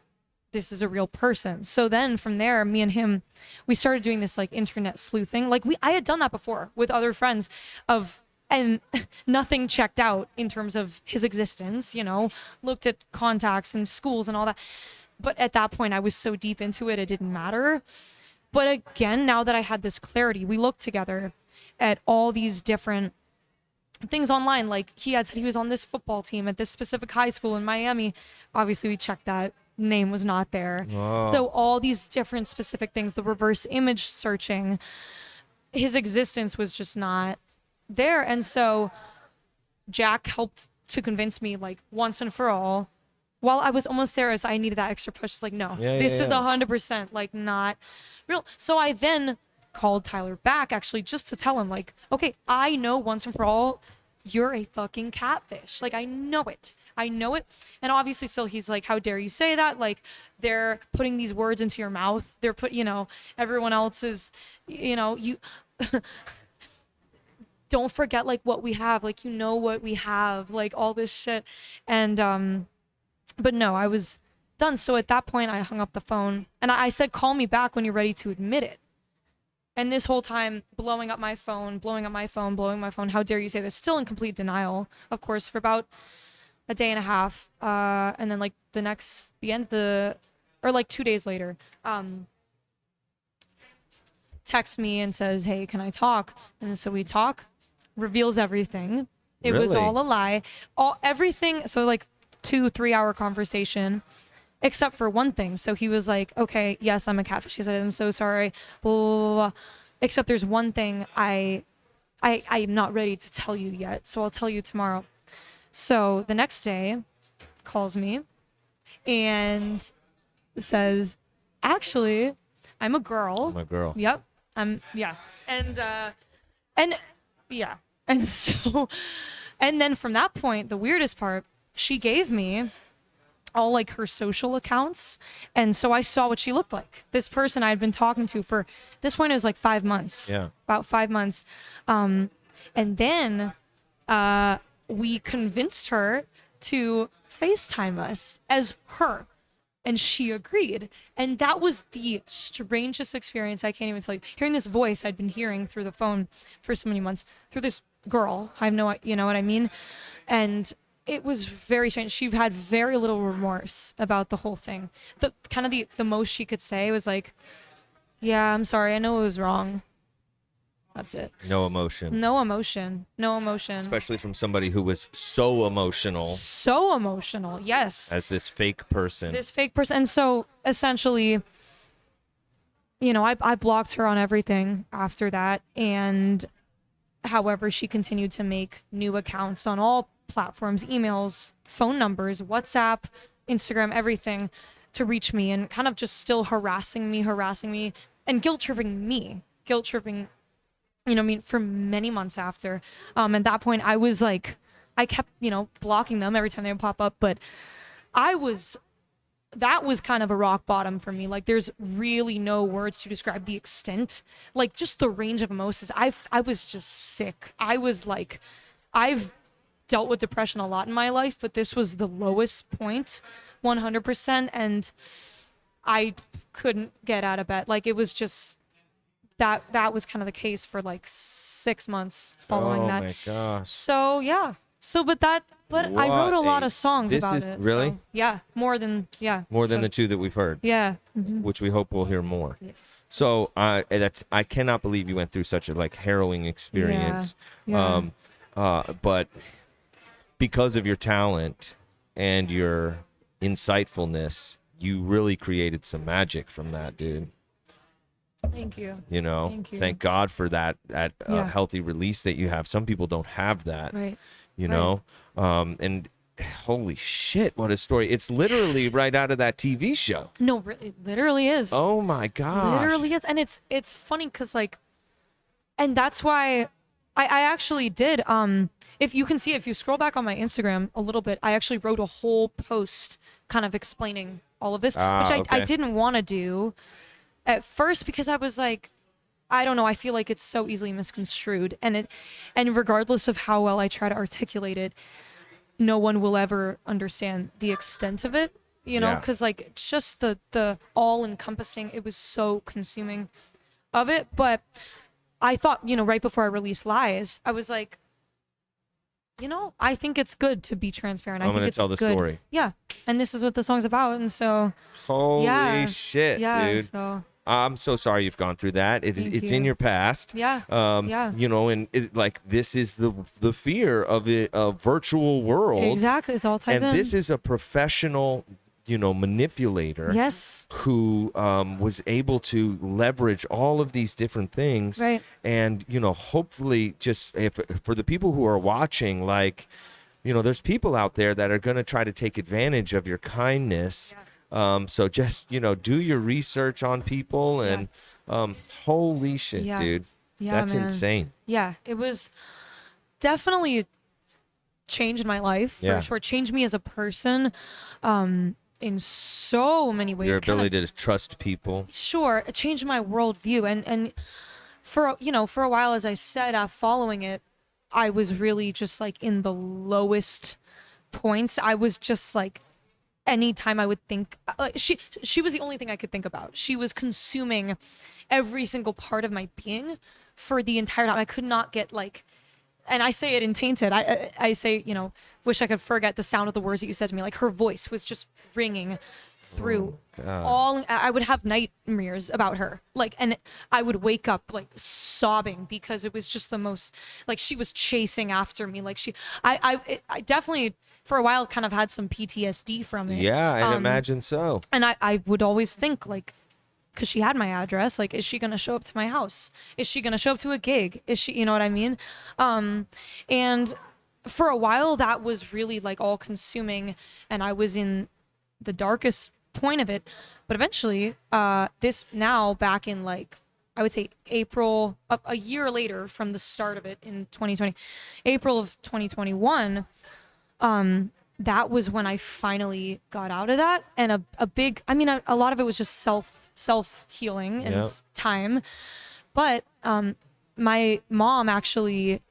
this is a real person. So then from there, me and him, we started doing this like internet sleuthing. Like I had done that before with other friends and nothing checked out in terms of his existence, you know, looked at contacts and schools and all that. But at that point, I was so deep into it, it didn't matter. But again, now that I had this clarity, we looked together at all these different things online. Like he had said he was on this football team at this specific high school in Miami. Obviously, we checked that. Name was not there. Wow. So all these different specific things, the reverse image searching, his existence was just not there. And so Jack helped to convince me, like, once and for all, while I was almost there as I needed that extra push. It's like, no, this is 100% like not real. So I then called Tyler back actually just to tell him, like, okay, I know once and for all, you're a fucking catfish. Like, I know it. And obviously still he's like, how dare you say that? Like, they're putting these words into your mouth. They're everyone else is, you don't forget like what we have, like, what we have, like all this shit. And, but no, I was done. So at that point I hung up the phone and I said, call me back when you're ready to admit it. And this whole time, blowing up my phone. How dare you say this? Still in complete denial, of course, for about a day and a half. And then like 2 days later, texts me and says, hey, can I talk? And so we talk, reveals everything. It was Really? all a lie. Everything. So like 2-3 hour conversation. Except for one thing. So he was like, okay, yes, I'm a catfish. He said, I'm so sorry. Blah, blah, blah. Except there's one thing I'm not ready to tell you yet. So I'll tell you tomorrow. So the next day, calls me and says, actually, I'm a girl. I'm a girl. Yep. Yeah. And yeah. And so, and then from that point, the weirdest part, she gave me all like her social accounts. And so I saw what she looked like. This person I had been talking to for this point, it was like 5 months. Yeah. About 5 months. And then we convinced her to FaceTime us as her. And she agreed. And that was the strangest experience. I can't even tell you. Hearing this voice I'd been hearing through the phone for so many months, through this girl. I have no, you know what I mean? And it was very strange. She had very little remorse about the whole thing. The most she could say was like, yeah, I'm sorry. I know it was wrong. That's it. No emotion. No emotion. Especially from somebody who was so emotional So emotional. Yes. as this fake person. And so essentially, I blocked her on everything after that. And however, she continued to make new accounts on all platforms, emails, phone numbers, WhatsApp, Instagram, everything to reach me and kind of just still harassing me and guilt tripping for many months after. At that point I was like, I kept, blocking them every time they would pop up, but that was kind of a rock bottom for me. Like, there's really no words to describe the extent, like just the range of emotions. I was just sick. I was like, I've dealt with depression a lot in my life, but this was the lowest point, 100%. And I couldn't get out of bed. Like, it was just, that was kind of the case for like 6 months following that. Oh my gosh. So yeah. But I wrote a lot of songs about it. Really? So, yeah. More than the two that we've heard. Yeah. Mm-hmm. Which we hope we'll hear more. Yes. So I cannot believe you went through such a like harrowing experience. Yeah. But because of your talent and your insightfulness, you really created some magic from that, dude. Thank you. Thank Thank you. God for that Yeah. healthy release that you have. Some people don't have that. Right. And holy shit, what a story. It's literally right out of that TV show. No, it literally is. Oh my gosh. Literally is. And it's funny because like, and that's why I actually did, if you can see, if you scroll back on my Instagram a little bit, I actually wrote a whole post kind of explaining all of this, which I okay. didn't want to do at first because I was like, I don't know, I feel like it's so easily misconstrued, and regardless of how well I try to articulate it, no one will ever understand the extent of it, you know, Yeah. because like just the all encompassing, it was so consuming of it. But I thought, you know, right before I released Lies, I was like, you know, I think it's good to be transparent. I I'm think gonna it's tell the good. story. Yeah, and this is what the song's about, and so Holy yeah, shit, yeah, dude. so I'm so sorry you've gone through that. Thank It's you. in your past. Yeah. Yeah. You know, and like this is the fear of a virtual world. Exactly, it's all ties And in. this is a professional, you know, manipulator. Yes. Who was able to leverage all of these different things. Right. And, you know, hopefully just if for the people who are watching, like, you know, there's people out there that are going to try to take advantage of your kindness. So just, you know, do your research on people and holy shit, Yeah. dude. Yeah, That's man. insane. Yeah, it was definitely changed my life for Yeah. sure. Changed me as a person, in so many ways. Your Kinda- ability to trust people. sure, it changed my worldview, and for you know, for a while, as I said, following it, I was really just like in the lowest points. I was just like, anytime I would think, like she was the only thing I could think about. She was consuming every single part of my being for the entire time. I could not get like, and I say it in Tainted. I say, you know, wish I could forget the sound of the words that you said to me. Like her voice was just ringing through all. I would have nightmares about her, like, and I would wake up like sobbing because it was just the most, like, she was chasing after me. Like I definitely for a while kind of had some PTSD from it. Yeah, I'd imagine so. And I would always think, like, because she had my address, like, is she going to show up to my house? Is she going to show up to a gig? Is she, you know what I mean? And for a while, that was really, like, all consuming, and I was in the darkest point of it. But eventually, this now back in, like, I would say April, a year later from the start of it in 2020, April of 2021, that was when I finally got out of that. And a big, I mean, a lot of it was just self healing and Yep. time. But my mom actually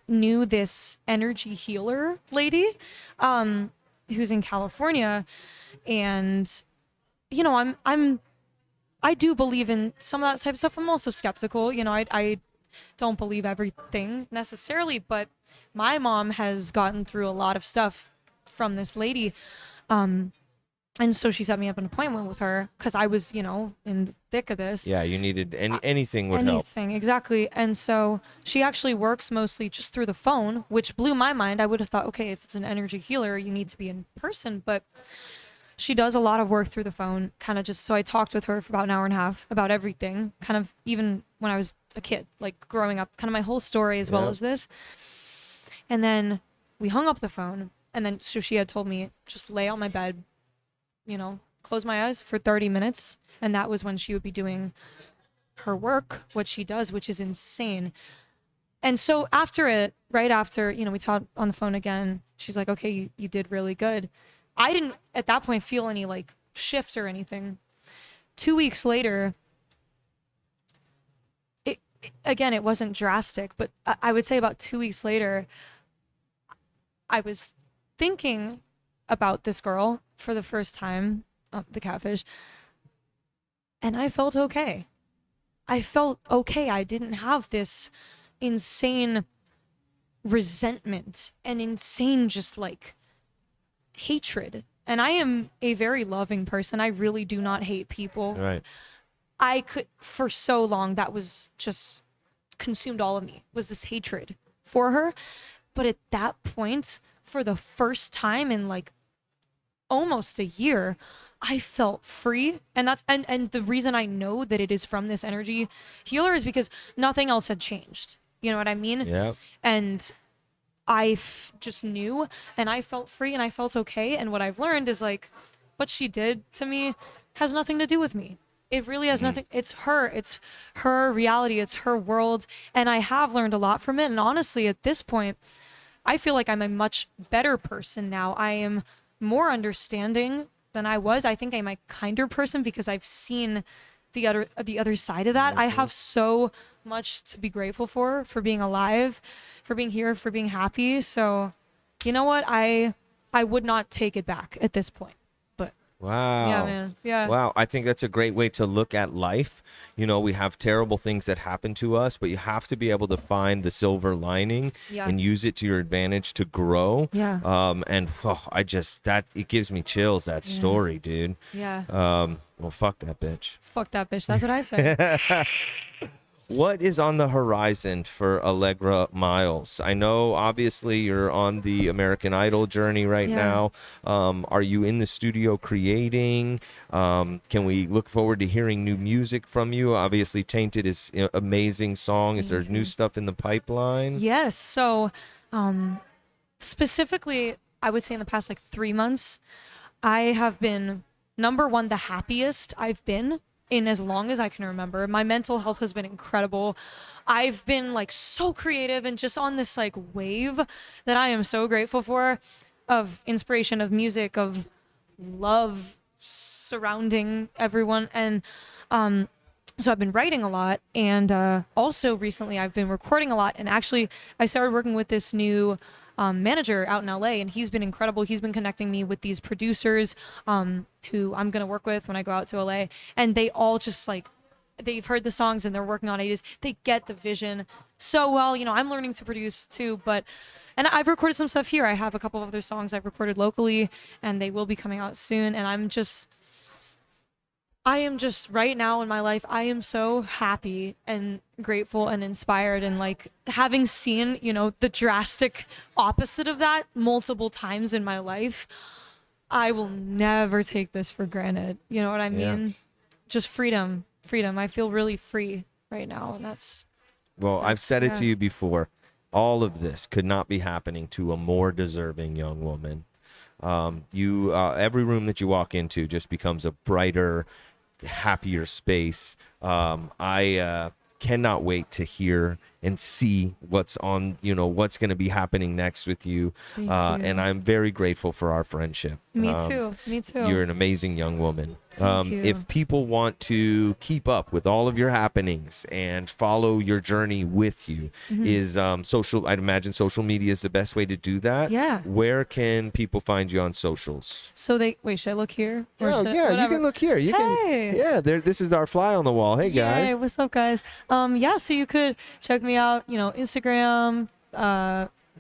knew this energy healer lady who's in California, and you know, I do believe in some of that type of stuff. I'm also skeptical, you know, I don't believe everything necessarily, but my mom has gotten through a lot of stuff from this lady. And so she set me up an appointment with her because I was, you know, in the thick of this. Yeah, you needed anything would help. Anything, exactly. And so she actually works mostly just through the phone, which blew my mind. I would have thought, okay, if it's an energy healer, you need to be in person. But she does a lot of work through the phone, kind of just, so I talked with her for about an hour and a half about everything, kind of even when I was a kid, like growing up, kind of my whole story as well Yeah. as this. And then we hung up the phone, and then so she had told me, just lay on my bed, you know, close my eyes for 30 minutes. And that was when she would be doing her work, what she does, which is insane. And so after it, right after, you know, we talked on the phone again, she's like, okay, you did really good. I didn't at that point feel any like shift or anything. 2 weeks later, again, it wasn't drastic, but I would say about 2 weeks later, I was thinking about this girl for the first time, the catfish, and I felt okay. I felt okay. I didn't have this insane resentment and insane just like hatred. And I am a very loving person. I really do not hate people. Right. I could, for so long, that was just consumed all of me, was this hatred for her. But at that point, for the first time in like almost a year, I felt free. And that's and the reason I know that it is from this energy healer is because nothing else had changed. You know what I mean? Yeah. And I just knew, and I felt free, and I felt okay. And what I've learned is like, what she did to me has nothing to do with me. It really has nothing. It's her reality. It's her world. And I have learned a lot from it. And honestly, at this point, I feel like I'm a much better person now. I am more understanding than I was. I think I'm a kinder person because I've seen the other side of that. I have so much to be grateful for being alive, for being here, for being happy. So, you know what? I would not take it back at this point. But Wow. yeah, man. Yeah. Wow. I think that's a great way to look at life. You know, we have terrible things that happen to us, but you have to be able to find the silver lining Yeah. and use it to your advantage to grow. Yeah. And it gives me chills, that story, dude. Yeah. Well, fuck that bitch. Fuck that bitch. That's what I say. What is on the horizon for Allegra Miles? I know, obviously, you're on the American Idol journey right Yeah. now. Are you in the studio creating? Can we look forward to hearing new music from you? Obviously, Tainted is an amazing song. Is there new stuff in the pipeline? Yes. So, specifically, I would say in the past like 3 months, I have been number one, the happiest I've been in as long as I can remember. My mental health has been incredible. I've been like so creative and just on this like wave that I am so grateful for, of inspiration, of music, of love surrounding everyone. And so I've been writing a lot, and also recently I've been recording a lot. And actually, I started working with this new manager out in LA, and he's been incredible. He's been connecting me with these producers who I'm gonna work with when I go out to LA, and they all just like, they've heard the songs and they're working on ideas. They get the vision so well. You know, I'm learning to produce too, and I've recorded some stuff here. I have a couple of other songs I've recorded locally, and they will be coming out soon. And I am just right now in my life, I am so happy and grateful and inspired, and like having seen, you know, the drastic opposite of that multiple times in my life, I will never take this for granted. You know what I mean? Just freedom. I feel really free right now, and I've said it to you before. All of this could not be happening to a more deserving young woman. Every room that you walk into just becomes a brighter, happier space. I cannot wait to hear and see what's going to be happening next with you. Thank you. And I'm very grateful for our friendship. Me too. You're an amazing young woman. Thank you. If people want to keep up with all of your happenings and follow your journey with you, is I'd imagine social media is the best way to do that. Yeah. Where can people find you on socials? So should I look here? Or Oh, should I- yeah, you whatever. can look here. This is our fly on the wall. Hey, guys. Yay, what's up, guys? So you could check me out, you know, Instagram,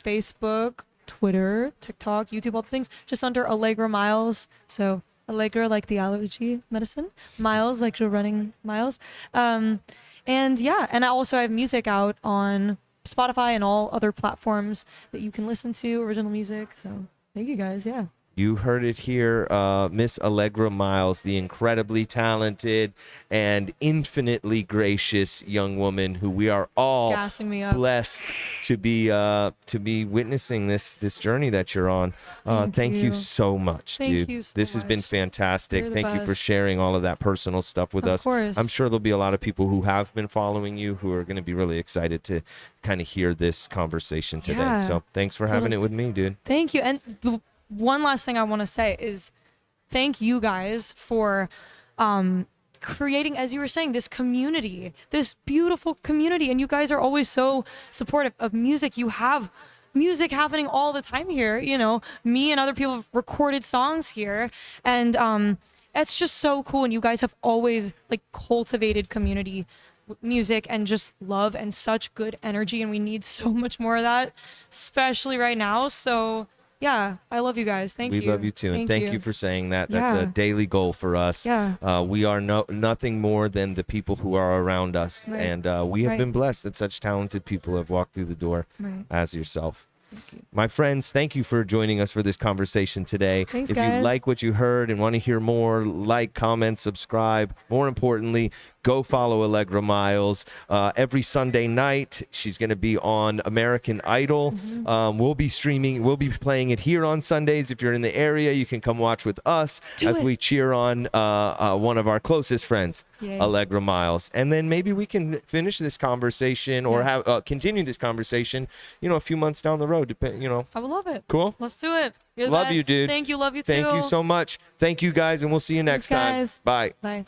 Facebook, Twitter, TikTok, YouTube, all the things, just under Allegra Miles. So Allegra, like the allergy medicine, Miles, like you're running miles. And I also have music out on Spotify and all other platforms that you can listen to, original music. So thank you guys. Yeah. You heard it here, Miss Allegra Miles, the incredibly talented and infinitely gracious young woman who we are all Gassing me up. blessed to be witnessing this journey that you're on. Thank you you. so much, Thank dude. you so This has been much. fantastic. You're the Thank you for best. sharing all of that personal stuff with Of us. course. I'm sure there'll be a lot of people who have been following you who are going to be really excited to kind of hear this conversation today. Yeah, So thanks for having it with me, dude. Thank you. And one last thing I want to say is thank you guys for creating, as you were saying, this community, this beautiful community. And you guys are always so supportive of music. You have music happening all the time here. You know, me and other people have recorded songs here. And it's just so cool. And you guys have always like cultivated community music and just love and such good energy. And we need so much more of that, especially right now. So yeah, I love you guys. Thank you. We love you too, and thank you for saying that. That's Yeah. a daily goal for us. Yeah. We are nothing more than the people who are around us, Right. and we have Right. been blessed that such talented people have walked through the door Right. as yourself. My friends, thank you for joining us for this conversation today. Thanks, if you guys. like what you heard and want to hear more, like, comment, subscribe. More importantly, go follow Allegra Miles. Every Sunday night, she's going to be on American Idol. We'll be playing it here on Sundays. If you're in the area, you can come watch with us as we cheer on one of our closest friends, Yay. Allegra Miles. And then maybe we can finish this conversation or have continue this conversation, a few months down the road. I would love it. Cool. Let's do it. You're the Love you, best. dude. Thank you. Love you too. Thank you so much. Thank you, guys, and we'll see you next Thanks, time. guys. Bye. Bye.